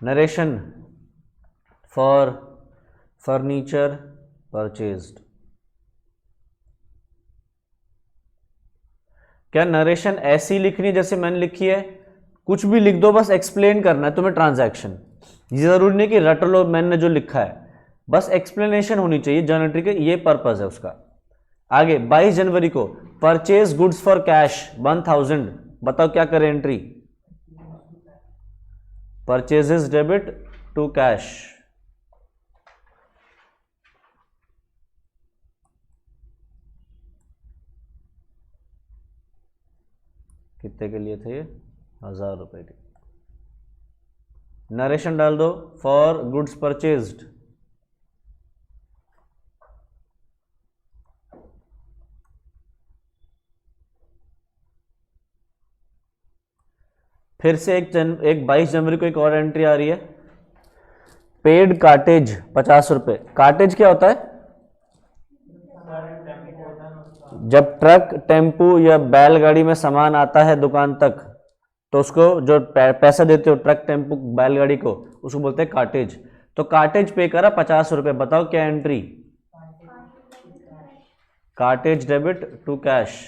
Narration for furniture purchased. क्या नरेशन ऐसी लिखनी है जैसे मैंने लिखी है? कुछ भी लिख दो, बस एक्सप्लेन करना है तुम्हें ट्रांजैक्शन। ये जरूरी नहीं कि रट लो मैंने जो लिखा है, बस एक्सप्लेनेशन होनी चाहिए जर्नल एंट्री के, ये पर्पस है उसका। आगे 22 जनवरी को परचेज गुड्स फॉर कैश 1,000। बताओ क्या करें entry? Purchases debit to cash. कितने के लिए थे? 1,000 रुपए के। नरेशन डाल दो फॉर गुड्स परचेज्ड। फिर से एक 22 जनवरी को एक और एंट्री आ रही है, पेड कार्टेज 50 रुपए। कार्टेज क्या होता है? जब ट्रक टेम्पू या बैलगाड़ी में सामान आता है दुकान तक तो उसको जो पैसा देते हो ट्रक टेम्पू बैलगाड़ी को, उसको बोलते हैं कार्टेज। तो कार्टेज पे करा 50 रुपए। बताओ क्या entry? Cartage debit to cash.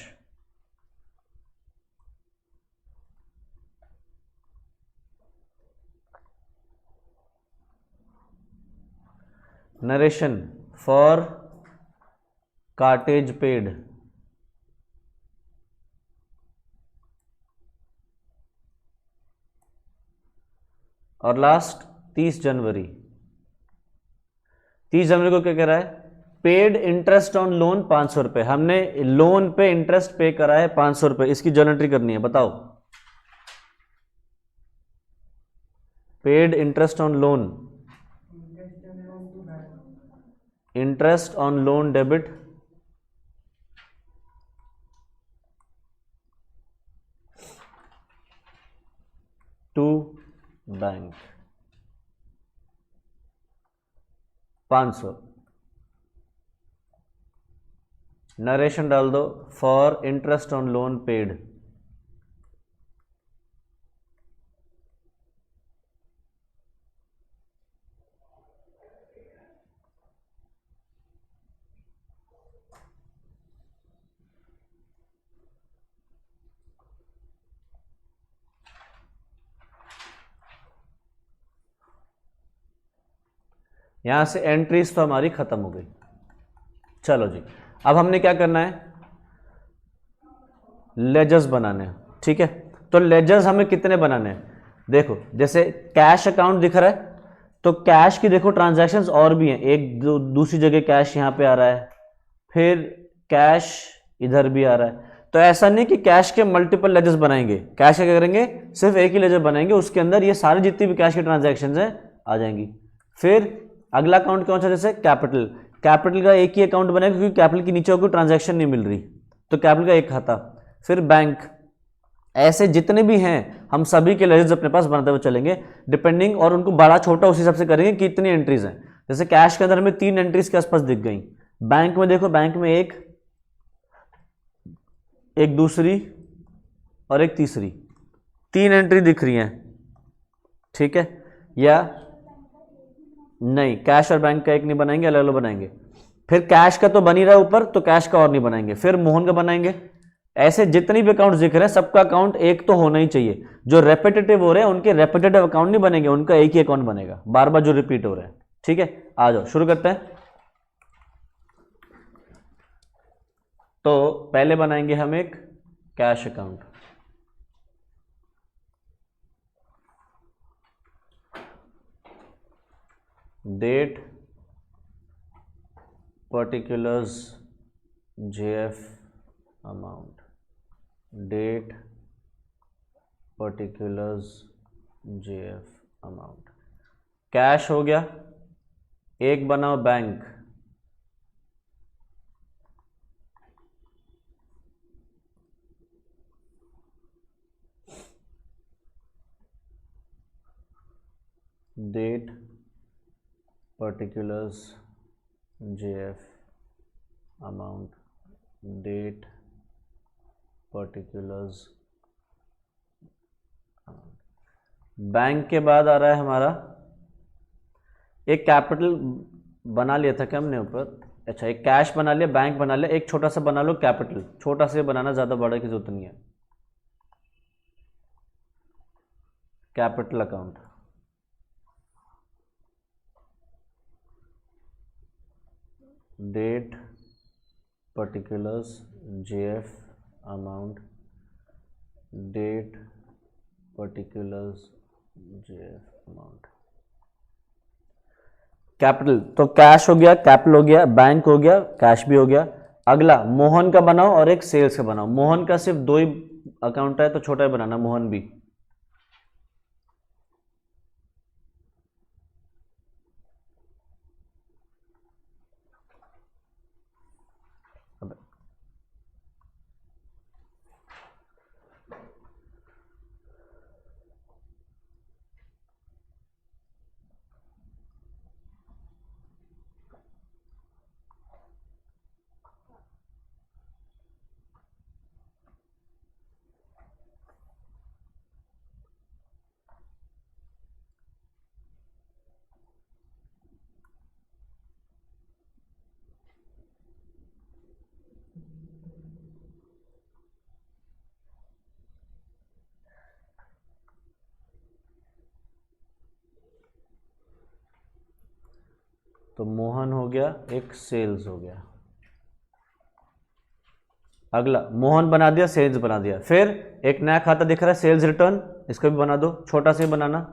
Narration for cartage paid, और लास्ट 30 जनवरी। 30 जनवरी को क्या कह रहा है? पेड इंटरेस्ट ऑन लोन 500 रुपए, हमने लोन पे इंटरेस्ट पे करा है 500 रुपए, इसकी जर्नल एंट्री करनी है। बताओ, paid interest on loan, interest on loan debit to bank 500। Narration डाल दो for interest on loan paid, यहां से एंट्रीज तो हमारी खत्म हो गई। चलो जी, अब हमने क्या करना है? लेजर्स बनाने हैं। ठीक है, तो लेजर्स हमें कितने बनाने हैं? देखो, जैसे कैश अकाउंट दिख रहा है, तो कैश की देखो ट्रांजैक्शंस और भी हैं, एक दूसरी जगह कैश यहां पे आ रहा है, फिर कैश इधर भी आ रहा है। तो ऐसा नहीं कि कैश के मल्टीपल लेजर्स बनाएंगे, कैश क्या करेंगे? सिर्फ एक ही लेजर बनाएंगे, उसके अंदर ये सारी जितनी भी कैश की ट्रांजैक्शंस हैं आ जाएंगी। फिर अगला अकाउंट कौन सा? जैसे कैपिटल, कैपिटल का एक ही अकाउंट बनेगा क्योंकि कैपिटल के नीचे कोई ट्रांजैक्शन नहीं मिल रही, तो कैपिटल का एक खाता। फिर बैंक, ऐसे जितने भी हैं हम सभी के लेजर्स अपने पास बनाते हुए चलेंगे, डिपेंडिंग, और उनको बड़ा छोटा उस हिसाब से करेंगे कि कितनी एंट्रीज हैं। जैसे कैश के अंदर हमें 3 एंट्रीज के आसपास दिख गई, बैंक में देखो, बैंक में एक दूसरी और एक तीसरी, 3 एंट्री दिख रही हैं। ठीक है, या नहीं, कैश और बैंक का एक नहीं बनाएंगे, अलग अलग बनाएंगे। फिर कैश का तो बन ही रहा है ऊपर, तो कैश का और नहीं बनाएंगे। फिर मोहन का बनाएंगे। ऐसे जितनी भी अकाउंट दिख रहे हैं सबका अकाउंट एक तो होना ही चाहिए। जो रेपिटेटिव हो रहे हैं उनके रेपिटेटिव अकाउंट नहीं बनेंगे, उनका एक ही अकाउंट बनेगा, बार बार जो रिपीट हो रहे हैं। ठीक है, आ जाओ शुरू करते हैं। तो पहले बनाएंगे हम एक cash account, date particulars JF amount, date particulars JF amount. Cash हो गया, एक बनाओ bank, date particulars JF amount, date particulars. Bank के बाद आ रहा है हमारा एक कैपिटल, बना लिया था क्या हमने ऊपर? अच्छा, एक कैश बना लिया, बैंक बना लिया, एक छोटा सा बना लो कैपिटल, छोटा सा बनाना, ज़्यादा बड़ा की जरूरत नहीं है। Capital account, date particulars JF amount, date particulars JF amount. Capital तो कैश हो गया, कैपिटल हो गया, बैंक हो गया, कैश भी हो गया। अगला मोहन का बनाओ और एक सेल्स का बनाओ। मोहन का सिर्फ 2 ही अकाउंट है तो छोटा ही बनाना, मोहन भी। तो मोहन हो गया, एक सेल्स हो गया। अगला मोहन बना दिया, सेल्स बना दिया। फिर एक नया खाता दिख रहा है सेल्स रिटर्न, इसको भी बना दो, छोटा से ही बनाना।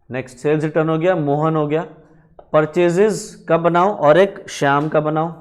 नेक्स्ट सेल्स रिटर्न हो गया, मोहन हो गया। परचेजेस का बनाओ और एक श्याम का बनाओ।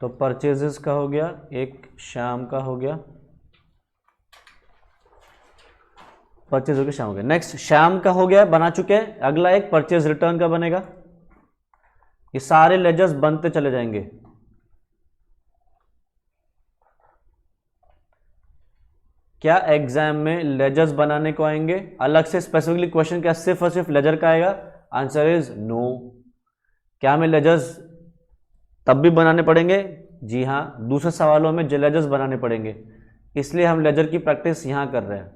तो परचेजेस का हो गया, एक शाम का हो गया, परचेज हो गया, शाम हो गया। नेक्स्ट शाम का हो गया, बना चुके हैं। अगला एक परचेज रिटर्न का बनेगा। ये सारे लेजर्स बनते चले जाएंगे। क्या एग्जाम में लेजर्स बनाने को आएंगे? अलग से स्पेसिफिकली क्वेश्चन क्या सिर्फ और सिर्फ लेजर का आएगा? Answer is no. क्या हमें लेजर्स तब भी बनाने पड़ेंगे? जी हाँ, दूसरे सवालों में लेजर्स बनाने पड़ेंगे, इसलिए हम लेजर की प्रैक्टिस यहां कर रहे हैं।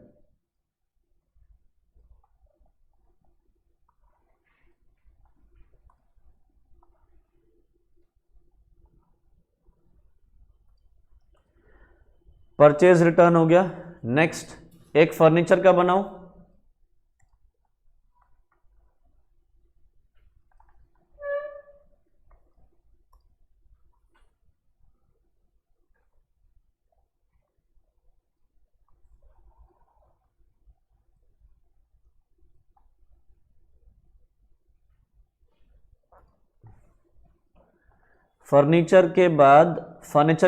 परचेज रिटर्न हो गया। नेक्स्ट एक फर्नीचर का बनाओ। फर्नीचर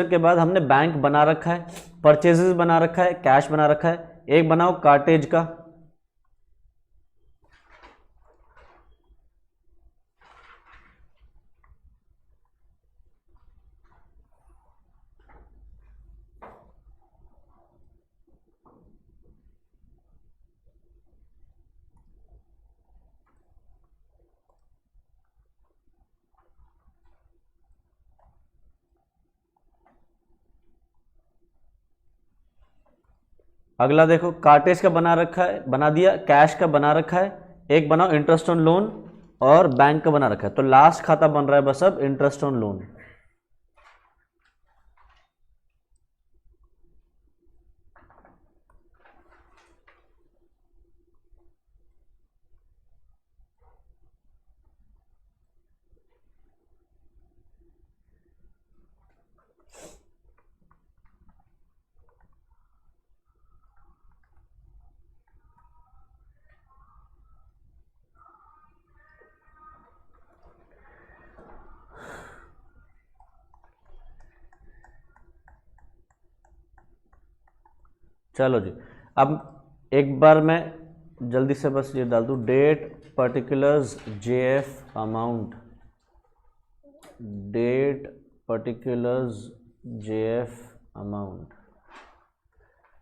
के बाद हमने बैंक बना रखा है, परचेजेस बना रखा है, कैश बना रखा है। एक बनाओ कार्टेज का। अगला देखो, कार्टेज का बना रखा है, बना दिया। कैश का बना रखा है। एक बनाओ इंटरेस्ट ऑन लोन, और बैंक का बना रखा है। तो लास्ट खाता बन रहा है बस अब इंटरेस्ट ऑन लोन। चलो जी, अब एक बार मैं जल्दी से बस ये डाल दूं, date particulars JF amount, date particulars JF amount.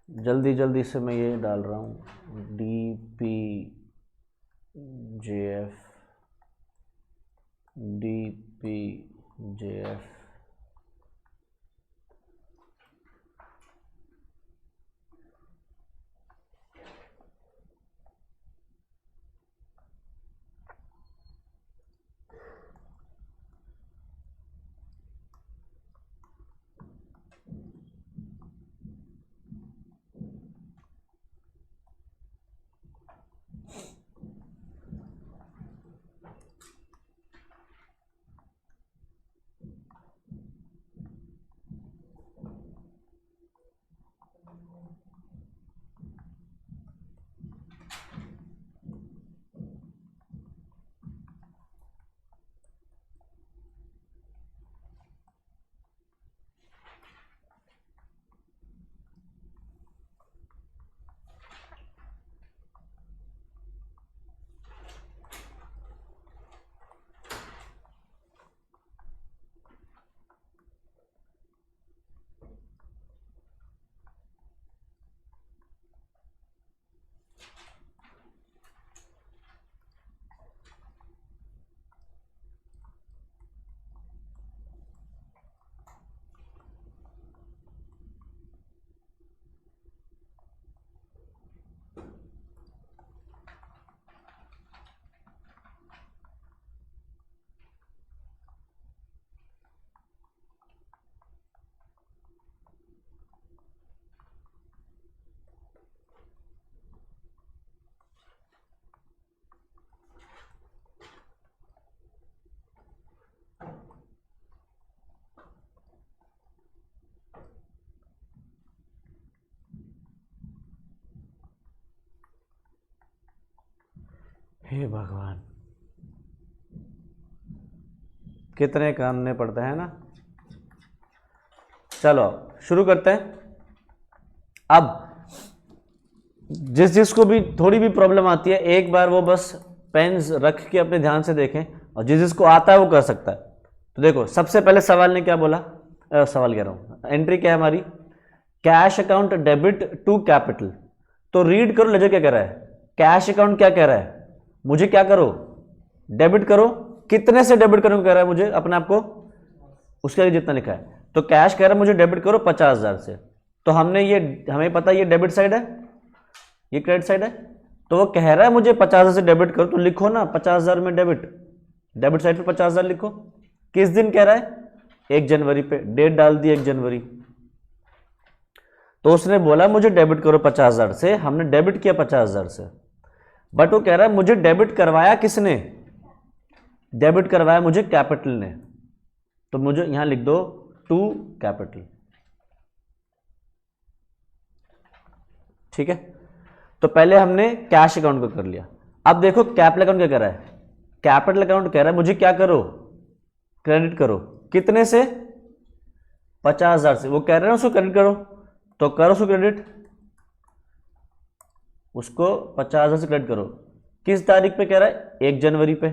जल्दी जल्दी से मैं ये डाल रहा हूँ, D P JF, D P JF. हे भगवान, कितने करने पड़ते हैं ना। चलो शुरू करते हैं। अब जिस जिसको भी थोड़ी भी प्रॉब्लम आती है, एक बार वो बस पेन्स रख के अपने ध्यान से देखें, और जिस जिसको आता है वो कर सकता है। तो देखो, सबसे पहले सवाल ने क्या बोला, सवाल कह रहा हूं, एंट्री क्या है हमारी, cash account debit to capital. तो रीड करो लेजर क्या कह रहा है, कैश अकाउंट क्या कह रहा है, मुझे क्या करो, डेबिट करो। कितने से डेबिट करने को कह रहा है मुझे, अपने आप को, उसके आगे जितना लिखा है। तो कैश कह रहा है मुझे डेबिट करो 50,000 से। तो हमें पता है ये डेबिट साइड है, ये क्रेडिट साइड है। तो वो कह रहा है मुझे 50,000 से डेबिट करो, तो लिखो ना 50,000 में डेबिट, डेबिट साइड पे 50,000 लिखो। किस दिन कह रहा है, 1 जनवरी पे, डेट डाल दी 1 जनवरी। तो उसने बोला मुझे डेबिट करो 50,000 से, हमने डेबिट किया 50,000 से। बट वो कह रहा है मुझे डेबिट करवाया किसने, डेबिट करवाया मुझे कैपिटल ने। तो मुझे यहां लिख दो टू कैपिटल, ठीक है। तो पहले हमने कैश अकाउंट को कर लिया। अब देखो कैपिटल अकाउंट क्या कर रहा है, कैपिटल अकाउंट कह रहा है मुझे क्या करो, क्रेडिट करो। कितने से, 50,000 से। वो कह रहे हैं उसको क्रेडिट करो, तो करो उसको क्रेडिट, उसको 50,000 से क्रेडिट करो। किस तारीख पे कह रहा है, 1 जनवरी पे।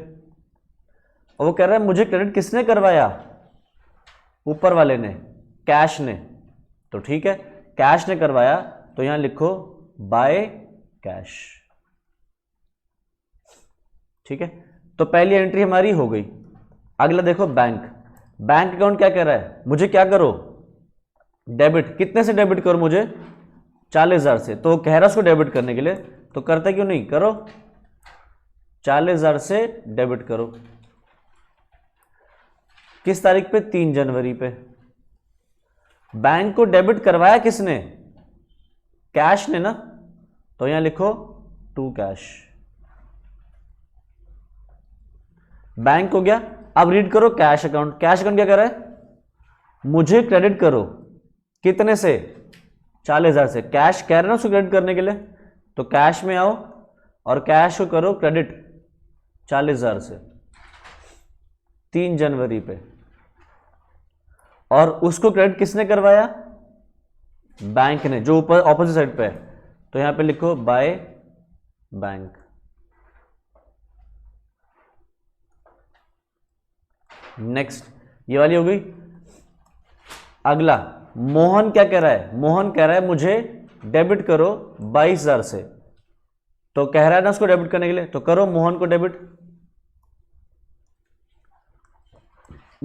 और वो कह रहा है मुझे क्रेडिट किसने करवाया, ऊपर वाले ने, कैश ने। तो ठीक है, कैश ने करवाया, तो यहां लिखो बाय कैश, ठीक है। तो पहली एंट्री हमारी हो गई। अगला देखो बैंक, बैंक अकाउंट क्या कह रहा है, मुझे क्या करो, डेबिट। कितने से डेबिट करो मुझे, 40,000 से। तो कह रहा है उसको डेबिट करने के लिए, तो करते क्यों नहीं, करो 40,000 से डेबिट करो। किस तारीख पे, 3 जनवरी पे। बैंक को डेबिट करवाया किसने, कैश ने ना। तो यहां लिखो टू कैश, बैंक हो गया। अब रीड करो कैश अकाउंट, कैश अकाउंट क्या कर रहा है, मुझे क्रेडिट करो। कितने से, 40,000 से। कैश कह रहे ना उसको क्रेडिट करने के लिए, तो कैश में आओ और कैश को करो क्रेडिट 40,000 से 3 जनवरी पे। और उसको क्रेडिट किसने करवाया, बैंक ने, जो ऊपर ऑपोजिट साइड पे है। तो यहां पे लिखो बाय बैंक। नेक्स्ट, ये वाली हो गई। अगला, मोहन क्या कह रहा है, मोहन कह रहा है मुझे डेबिट करो 22,000 से। तो कह रहा है ना उसको डेबिट करने के लिए, तो करो मोहन को डेबिट,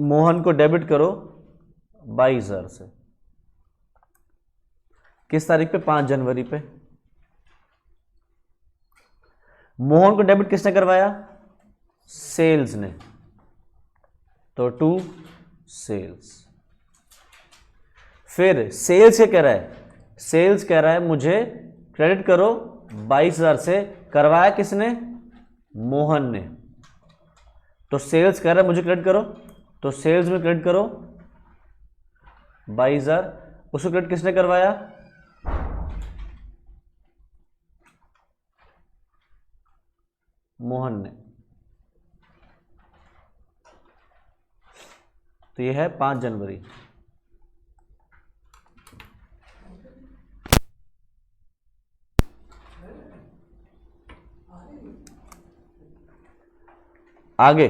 मोहन को डेबिट करो 22,000 से। किस तारीख पे, 5 जनवरी पे। मोहन को डेबिट किसने करवाया, सेल्स ने। तो टू सेल्स। फिर सेल्स क्या कह रहा है, सेल्स कह रहा है मुझे क्रेडिट करो 22,000 से। करवाया किसने, मोहन ने। तो सेल्स कह रहा है मुझे क्रेडिट करो, तो सेल्स में क्रेडिट करो 22,000। उसको क्रेडिट किसने करवाया, मोहन ने। तो ये है 5 जनवरी। आगे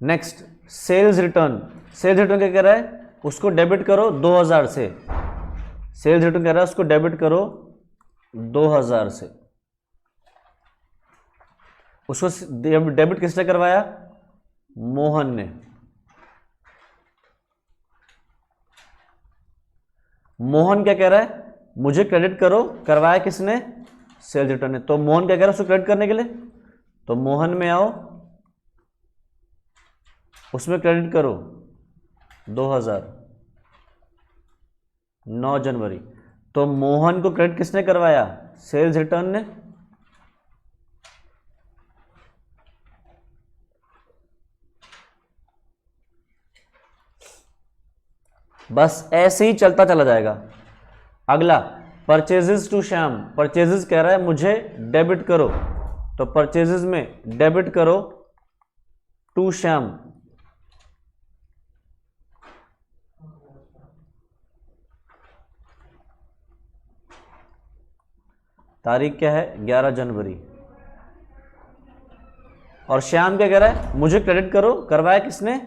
next, sales return. Sales return क्या कह रहा है, उसको डेबिट करो 2,000 से। सेल्स रिटर्न कह रहा है उसको डेबिट करो 2,000 से। उसको डेबिट किसने करवाया, मोहन ने। मोहन क्या कह रहा है, मुझे क्रेडिट करो, करवाया किसने, सेल्स रिटर्न ने। तो मोहन क्या कह रहा है उसको क्रेडिट करने के लिए, तो मोहन में आओ, उसमें क्रेडिट करो 2,000 9 जनवरी। तो मोहन को क्रेडिट किसने करवाया, सेल्स रिटर्न ने। बस ऐसे ही चलता चला जाएगा। अगला परचेजेस टू श्याम, परचेजेस कह रहा है मुझे डेबिट करो, तो परचेजेस में डेबिट करो टू श्याम। तारीख क्या है 11 जनवरी। और श्याम क्या कह रहा है मुझे क्रेडिट करो, करवाया किसने,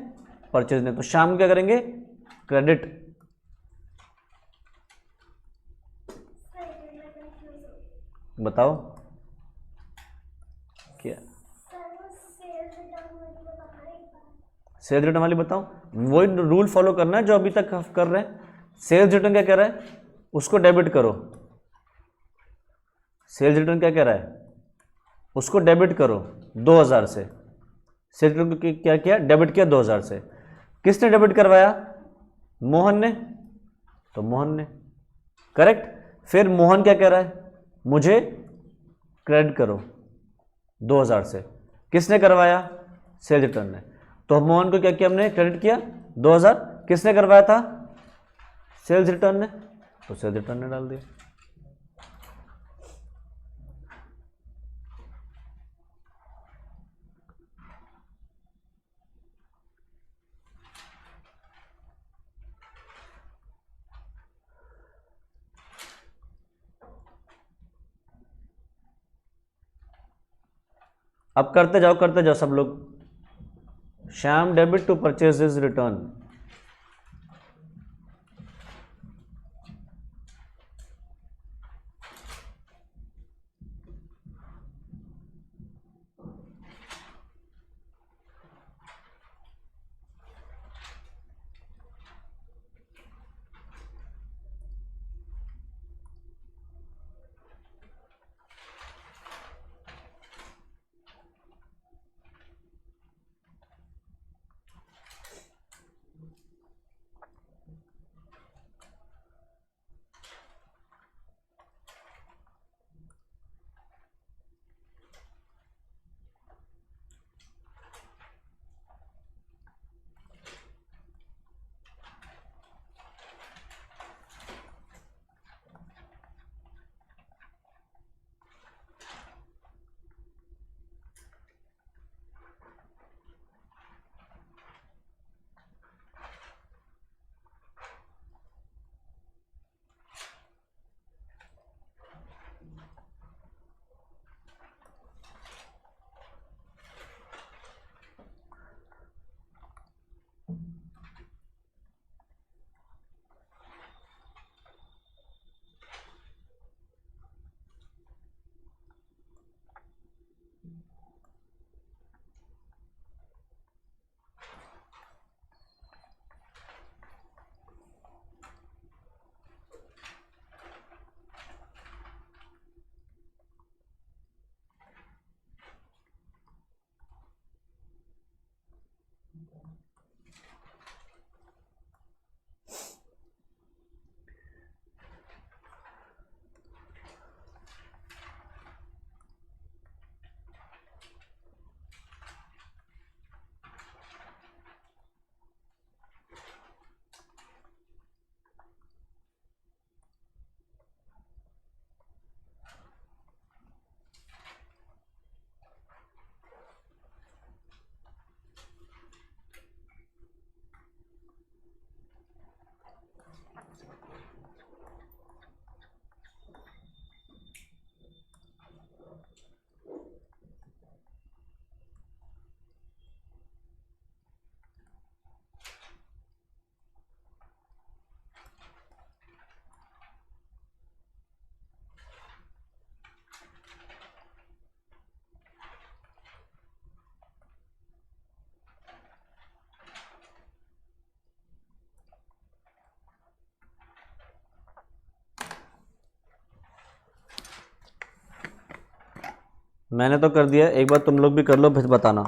परचेज ने, तो श्याम क्या करेंगे क्रेडिट। बताओ क्या सेल्स रिटर्न वाली बताओ, वही रूल फॉलो करना है जो अभी तक कर रहे हैं। सेल्स रिटर्न क्या कह रहा है उसको डेबिट करो, सेल्स रिटर्न क्या कह रहा है उसको डेबिट करो 2000 से। सेल्स रिटर्न को क्या किया डेबिट किया 2000 से। किसने डेबिट करवाया, मोहन ने, तो मोहन ने, करेक्ट। फिर मोहन क्या कह रहा है मुझे क्रेडिट करो 2000 से, किसने करवाया सेल्स रिटर्न ने, तो मोहन को क्या किया हमने क्रेडिट किया 2000, किसने करवाया था सेल्स रिटर्न ने, तो सेल्स रिटर्न ने डाल दिया। अब करते जाओ सब लोग। Shyam debit to purchase return, मैंने तो कर दिया, एक बार तुम लोग भी कर लो फिर बताना।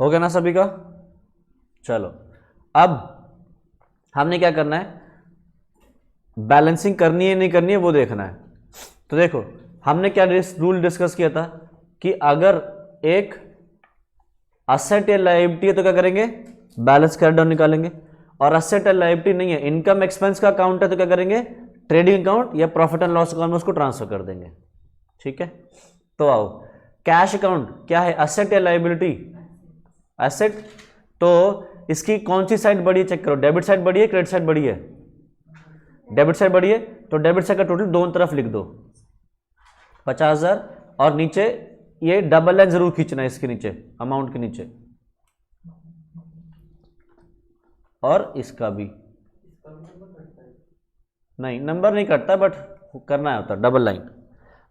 हो गया ना सभी का? चलो अब हमने क्या करना है, बैलेंसिंग करनी है नहीं करनी है वो देखना है। तो देखो हमने क्या रूल डिस्कस किया था कि अगर एक असेट या लायबिलिटी है तो क्या करेंगे, बैलेंस कैरी डाउन निकालेंगे, और असेट या लायबिलिटी नहीं है, इनकम एक्सपेंस का अकाउंट है तो क्या करेंगे, ट्रेडिंग अकाउंट या प्रॉफिट एंड लॉस अकाउंट में उसको ट्रांसफर कर देंगे। ठीक है, तो आओ कैश अकाउंट क्या है, असेट या लायबिलिटी, एसेट। तो इसकी कौन सी साइड बढ़ी है चेक करो, डेबिट साइड बढ़ी है क्रेडिट साइड बढ़ी है, डेबिट साइड बढ़ी है, तो डेबिट साइड का टोटल दोनों तरफ लिख दो 50,000, और नीचे ये डबल लाइन जरूर खींचना है इसके नीचे, अमाउंट के नीचे, और इसका भी नहीं, नंबर नहीं कटता बट करना होता डबल लाइन।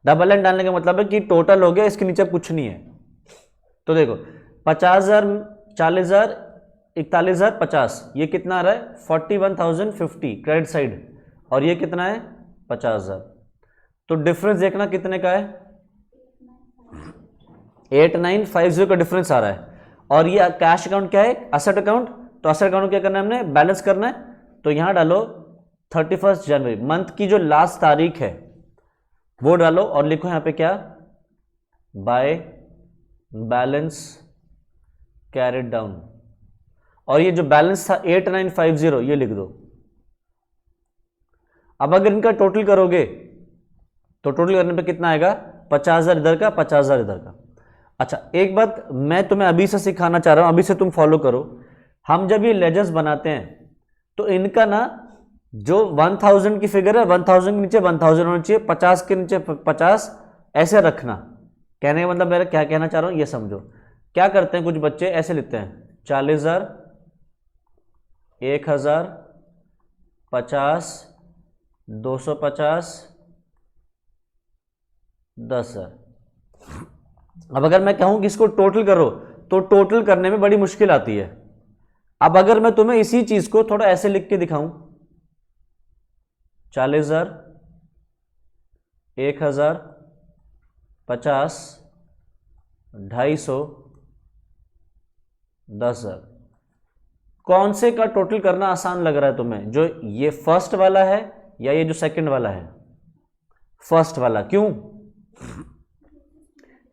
डबल लाइन डालने का मतलब है कि टोटल हो गया, इसके नीचे कुछ नहीं है। तो देखो 50,000, 40,000, 41,000, 50, ये कितना आ रहा है 41,050 क्रेडिट साइड, और ये कितना है 50,000। तो डिफरेंस देखना कितने का है, 8950 का डिफरेंस आ रहा है। और ये कैश अकाउंट क्या है, असेट अकाउंट, तो असेट अकाउंट क्या करना है हमने, बैलेंस करना है। तो यहां डालो 31 जनवरी, मंथ की जो लास्ट तारीख है वो डालो, और लिखो यहां पे क्या, बाय बैलेंस कैरिड डाउन, और ये जो बैलेंस था 8950 ये लिख दो। अब अगर इनका टोटल करोगे तो टोटल करने पे कितना आएगा, 50,000 इधर का, 50,000 इधर का। अच्छा एक बात मैं तुम्हें अभी से सिखाना चाह रहा हूं, अभी से तुम फॉलो करो। हम जब ये लेजर्स बनाते हैं तो इनका ना जो 1000 की फिगर है, 1000 के नीचे 1000 होना चाहिए, 50 के नीचे 50, ऐसे रखना। कहने का मतलब मेरा क्या कहना चाह रहा हूं ये समझो। क्या करते हैं कुछ बच्चे ऐसे लिखते हैं 40,000, 1,000, 50, 250, 10,000। अब अगर मैं कहूं कि इसको टोटल करो तो टोटल करने में बड़ी मुश्किल आती है। अब अगर मैं तुम्हें इसी चीज को थोड़ा ऐसे लिख के दिखाऊं, 40,000, 1,000, 50, 250, 10,000, कौन से का टोटल करना आसान लग रहा है तुम्हें, जो ये फर्स्ट वाला है या ये जो सेकंड वाला है, फर्स्ट वाला। क्यों,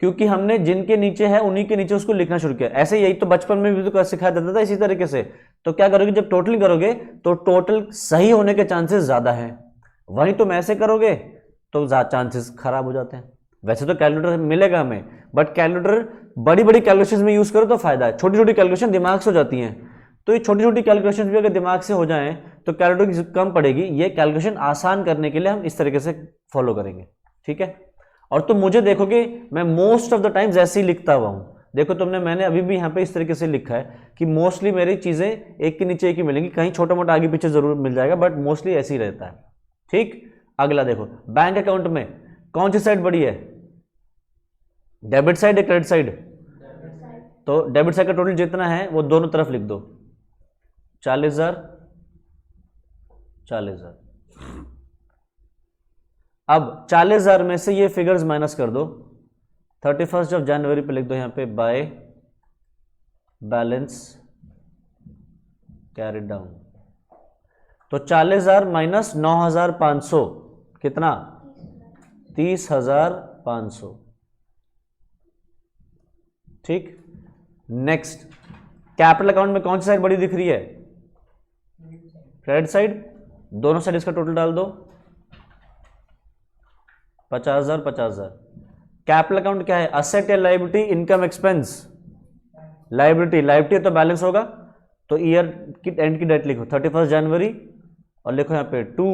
क्योंकि हमने जिनके नीचे है उन्हीं के नीचे उसको लिखना शुरू किया। ऐसे यही तो बचपन में भी तो सिखाया जाता था इसी तरीके से। तो क्या करोगे, जब टोटल करोगे तो टोटल सही होने के चांसेस ज्यादा हैं, वहीं तुम ऐसे करोगे तो चांसेस खराब हो जाते हैं। वैसे तो कैलकुलेटर मिलेगा हमें, बट कैलकुलेटर बड़ी बड़ी कैलकुलेशन में यूज करो तो फायदा है, छोटी छोटी कैलकुलेशन दिमाग से हो जाती हैं। तो ये छोटी छोटी कैलकुलेशन भी अगर दिमाग से हो जाएं तो कैलकुलेटर कम पड़ेगी। ये कैलकुलेशन आसान करने के लिए हम इस तरीके से फॉलो करेंगे, ठीक है। और तुम मुझे देखोगे मैं मोस्ट ऑफ द टाइम्स ऐसे ही लिखता हुआ हूं। देखो मैंने अभी भी यहाँ पे इस तरीके से लिखा है कि मोस्टली मेरी चीजें एक के नीचे एक ही मिलेंगी, कहीं छोटा मोटा आगे पीछे जरूर मिल जाएगा, बट मोस्टली ऐसे ही रहता है, ठीक। अगला देखो, बैंक अकाउंट में कौन सी साइड बड़ी है, डेबिट साइड या क्रेडिट साइड? तो डेबिट साइड का टोटल जितना है वो दोनों तरफ लिख दो, 40,000, 40,000। अब 40,000 में से ये फिगर्स माइनस कर दो, 31 जनवरी पे लिख दो यहां पे बाय बैलेंस कैरिड डाउन। तो 40,000 माइनस 9,500 कितना, 30,500, ठीक। नेक्स्ट, कैपिटल अकाउंट में कौन सी साइड बड़ी दिख रही है, क्रेडिट साइड। दोनों साइड इसका टोटल डाल दो, 50,000, 50,000। कैपिटल अकाउंट क्या है, असेट या liability, income expense, liability, liability तो बैलेंस होगा। तो ईयर की एंड की डेट लिखो 31 जनवरी, और लिखो यहां पे टू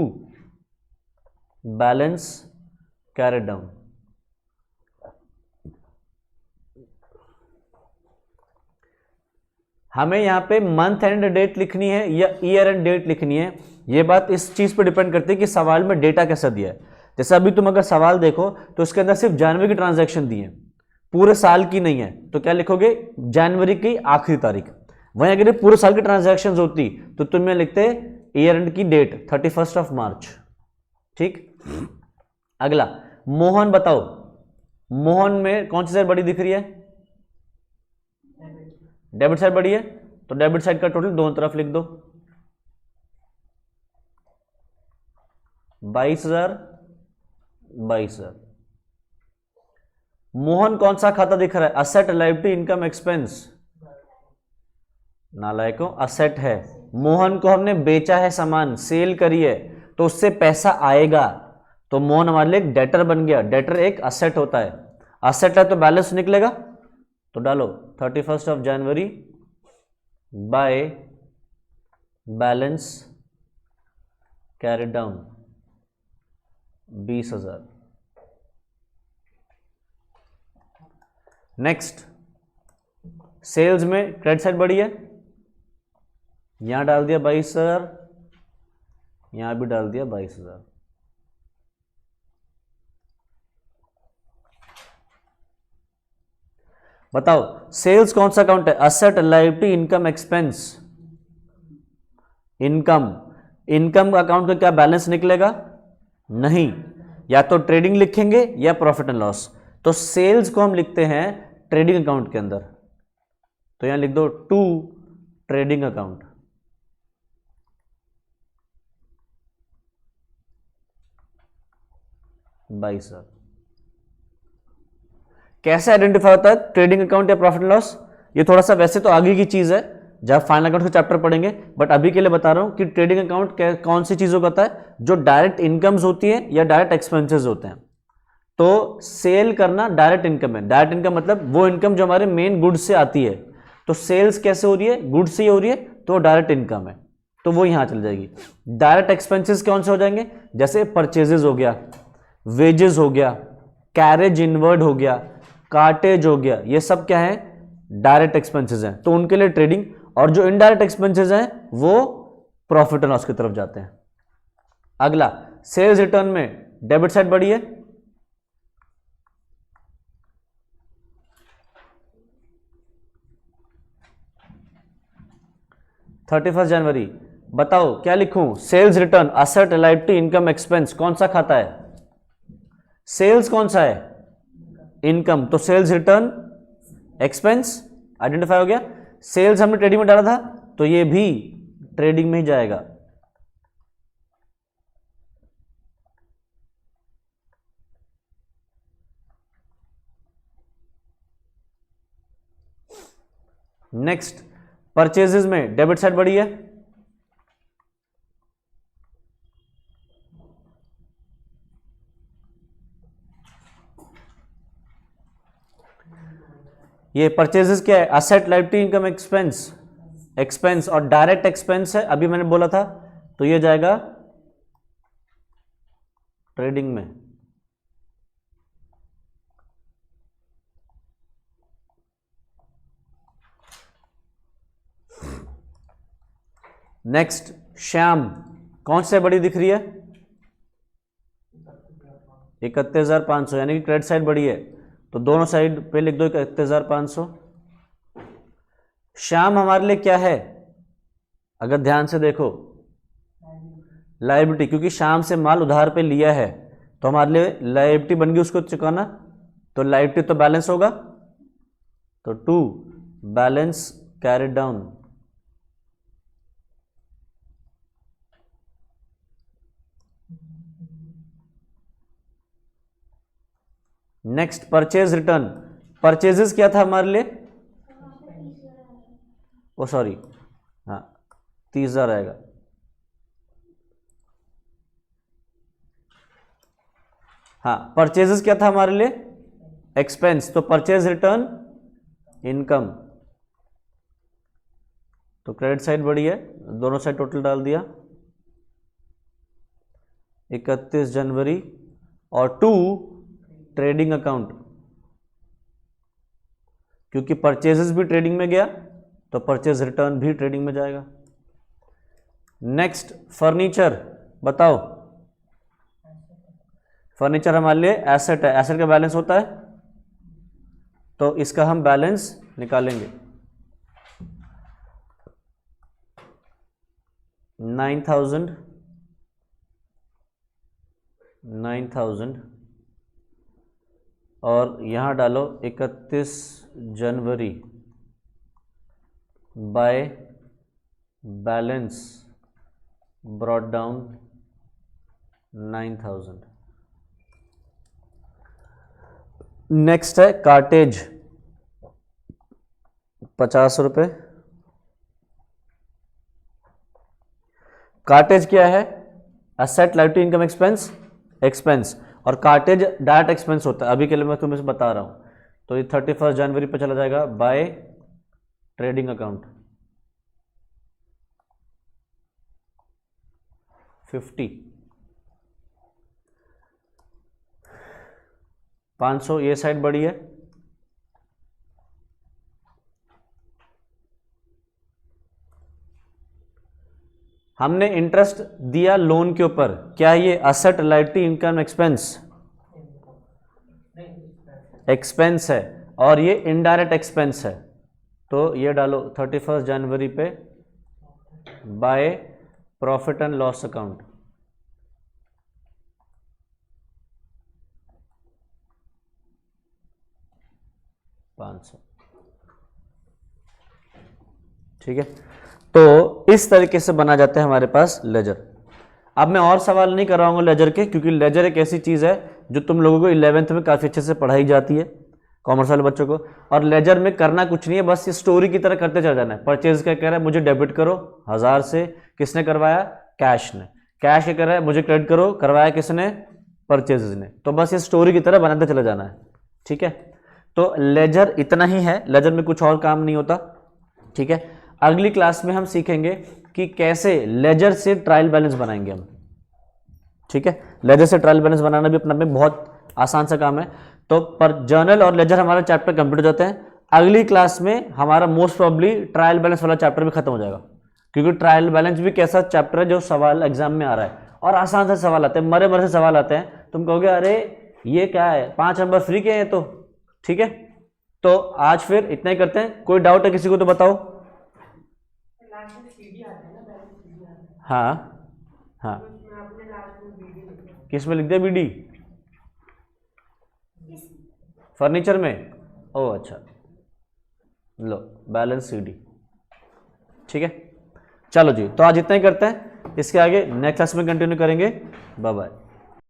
बैलेंस कैरिड डाउन। हमें यहां पे मंथ एंड डेट लिखनी है या ईयर एंड डेट लिखनी है, ये बात इस चीज पे डिपेंड करती है कि सवाल में डेटा कैसा दिया है। जैसे अभी तुम अगर सवाल देखो तो इसके अंदर सिर्फ जनवरी की ट्रांजैक्शन दी है, पूरे साल की नहीं है, तो क्या लिखोगे, जनवरी की आखिरी तारीख। वहीं अगर ये पूरे साल की ट्रांजैक्शंस होती तो तुम्हें लिखते ईयर एंड की डेट 31 मार्च, ठीक। अगला, मोहन बताओ, मोहन में कौन सी साइड बड़ी दिख रही है, डेबिट साइड बढ़ी है तो डेबिट साइड का टोटल दोनों तरफ लिख दो, 22,000 22,000। मोहन कौन सा खाता दिख रहा है? Asset, liability, income, expense. नालायकों, असेट है। मोहन को हमने बेचा है सामान, सेल करी है, तो उससे पैसा आएगा, तो मोहन हमारे लिए एक डेटर बन गया। डेटर एक असेट होता है, असेट है तो बैलेंस निकलेगा, तो डालो 31 of January by balance carry down 20,000। Next, sales में क्रेडिट साइड बढ़ी है, यहां डाल दिया 22,000, यहां भी डाल दिया 22,000। बताओ सेल्स कौन सा अकाउंट है? Asset, liability, income, expense. Income, income account का क्या बैलेंस निकलेगा? नहीं, या तो ट्रेडिंग लिखेंगे या प्रॉफिट एंड लॉस। तो सेल्स को हम लिखते हैं ट्रेडिंग अकाउंट के अंदर, तो यहां लिख दो टू ट्रेडिंग अकाउंट। बाईस। कैसे आइडेंटिफाई होता है ट्रेडिंग अकाउंट या प्रॉफिट एंड लॉस? ये थोड़ा सा वैसे तो आगे की चीज है, जब फाइनल अकाउंट का चैप्टर पढ़ेंगे, बट अभी के लिए बता रहा हूं कि ट्रेडिंग अकाउंट कौन सी चीजों का होता है, जो डायरेक्ट इनकम्स होती है या डायरेक्ट एक्सपेंसेस होते हैं। तो सेल करना डायरेक्ट इनकम है। डायरेक्ट इनकम मतलब वो इनकम जो हमारे मेन गुड्स से आती है। तो सेल्स कैसे हो रही है? गुड्स से ही हो रही है, तो डायरेक्ट इनकम है, तो वो यहां चल जाएगी। डायरेक्ट एक्सपेंसेस कौन से हो जाएंगे? जैसे परचेजेस हो गया, वेजेस हो गया, कैरेज इनवर्ड हो गया, कार्टेज हो गया, ये सब क्या है? डायरेक्ट एक्सपेंसेस हैं, तो उनके लिए ट्रेडिंग। और जो इनडायरेक्ट एक्सपेंसेस हैं वो प्रॉफिट एंड लॉस की तरफ जाते हैं। अगला, सेल्स रिटर्न में डेबिट साइड बढ़ी है, (31 जनवरी). बताओ क्या लिखूं? Sales return, asset, liability, income, expense, कौन सा खाता है? सेल्स कौन सा है? इनकम, तो सेल्स रिटर्न एक्सपेंस आइडेंटिफाई हो गया। सेल्स हमने ट्रेडिंग में डाला था, तो ये भी ट्रेडिंग में ही जाएगा। नेक्स्ट, परचेजेस में डेबिट साइड बढ़ी है, ये परचेजेस क्या है? Asset, liability, income, expense. Expense और डायरेक्ट एक्सपेंस है, अभी मैंने बोला था, तो ये जाएगा ट्रेडिंग में। नेक्स्ट, श्याम कौन से बड़ी दिख रही है? 31,500, यानी कि क्रेडिट साइड बढ़ी है, तो दोनों साइड पे लिख दो 31,500। श्याम हमारे लिए क्या है? अगर ध्यान से देखो, लायबिलिटी, क्योंकि श्याम से माल उधार पे लिया है, तो हमारे लिए लायबिलिटी बन गई उसको चुकाना, तो लायबिलिटी तो बैलेंस होगा, तो to balance carry down. Next, purchase return. Purchases क्या था हमारे लिए? ओ सॉरी, हाँ 30,000 आएगा। हाँ, परचेजेस क्या था हमारे लिए? एक्सपेंस, तो परचेज रिटर्न इनकम, तो क्रेडिट साइड बढ़ी है, दोनों साइड टोटल डाल दिया 31 जनवरी, और टू ट्रेडिंग अकाउंट, क्योंकि परचेजेस भी ट्रेडिंग में गया, तो परचेज रिटर्न भी ट्रेडिंग में जाएगा। Next, furniture. बताओ, फर्नीचर हमारे लिए एसेट है, एसेट का बैलेंस होता है, तो इसका हम बैलेंस निकालेंगे। 9,000 और यहां डालो 31 जनवरी by balance brought down 9000। Next है कार्टेज 50 रुपये। कार्टेज क्या है? Asset liability income expense expense, और कार्टेज डायरेक्ट एक्सपेंस होता है। अभी के लिए मैं तुम्हें बता रहा हूं। तो ये 31 जनवरी पे चला जाएगा बाय ट्रेडिंग अकाउंट 50 500 ये साइड बड़ी है। हमने इंटरेस्ट दिया लोन के ऊपर, क्या ये asset liability income expense expense है और ये इनडायरेक्ट एक्सपेंस है। तो ये डालो 31 जनवरी पे by profit and loss account. $500। ठीक है, तो इस तरीके से बना जाता है हमारे पास लेजर। अब मैं और सवाल नहीं कराऊंगा लेजर के, क्योंकि लेजर एक ऐसी चीज़ है जो तुम लोगों को 11th में काफ़ी अच्छे से पढ़ाई जाती है कॉमर्स वाले बच्चों को। और लेजर में करना कुछ नहीं है, बस ये स्टोरी की तरह करते चल जाना है। परचेज क्या कह रहा है? मुझे डेबिट करो 1000 से, किसने करवाया? कैश ने। कैश क्या कह रहा है? मुझे क्रेडिट करो, करवाया किसने? परचेज ने। तो बस ये स्टोरी की तरह बनाते चले जाना है। ठीक है, तो लेजर इतना ही है, लेजर में कुछ और काम नहीं होता। ठीक है, अगली क्लास में हम सीखेंगे कि कैसे लेजर से ट्रायल बैलेंस बनाएंगे हम। ठीक है, लेजर से ट्रायल बैलेंस बनाना भी अपने में बहुत आसान सा काम है। तो पर जर्नल और लेजर हमारा चैप्टर कंप्लीट हो जाते हैं। अगली क्लास में हमारा मोस्ट प्रोबेबली ट्रायल बैलेंस वाला चैप्टर भी खत्म हो जाएगा, क्योंकि ट्रायल बैलेंस भी कैसा चैप्टर है जो सवाल एग्जाम में आ रहा है और आसान से सवाल आते हैं, मरे मरे से सवाल आते हैं। तुम कहोगे अरे ये क्या है, 5 नंबर फ्री के हैं तो। ठीक है, तो आज फिर इतना ही करते हैं। कोई डाउट है किसी को तो बताओ। हाँ हाँ, किस में लिख दिया? बीडी फर्नीचर में? ओह अच्छा, लो बैलेंस सीडी। ठीक है, चलो जी, तो आज इतना ही करते हैं। इसके आगे नेक्स्ट क्लास में कंटिन्यू करेंगे। Bye bye.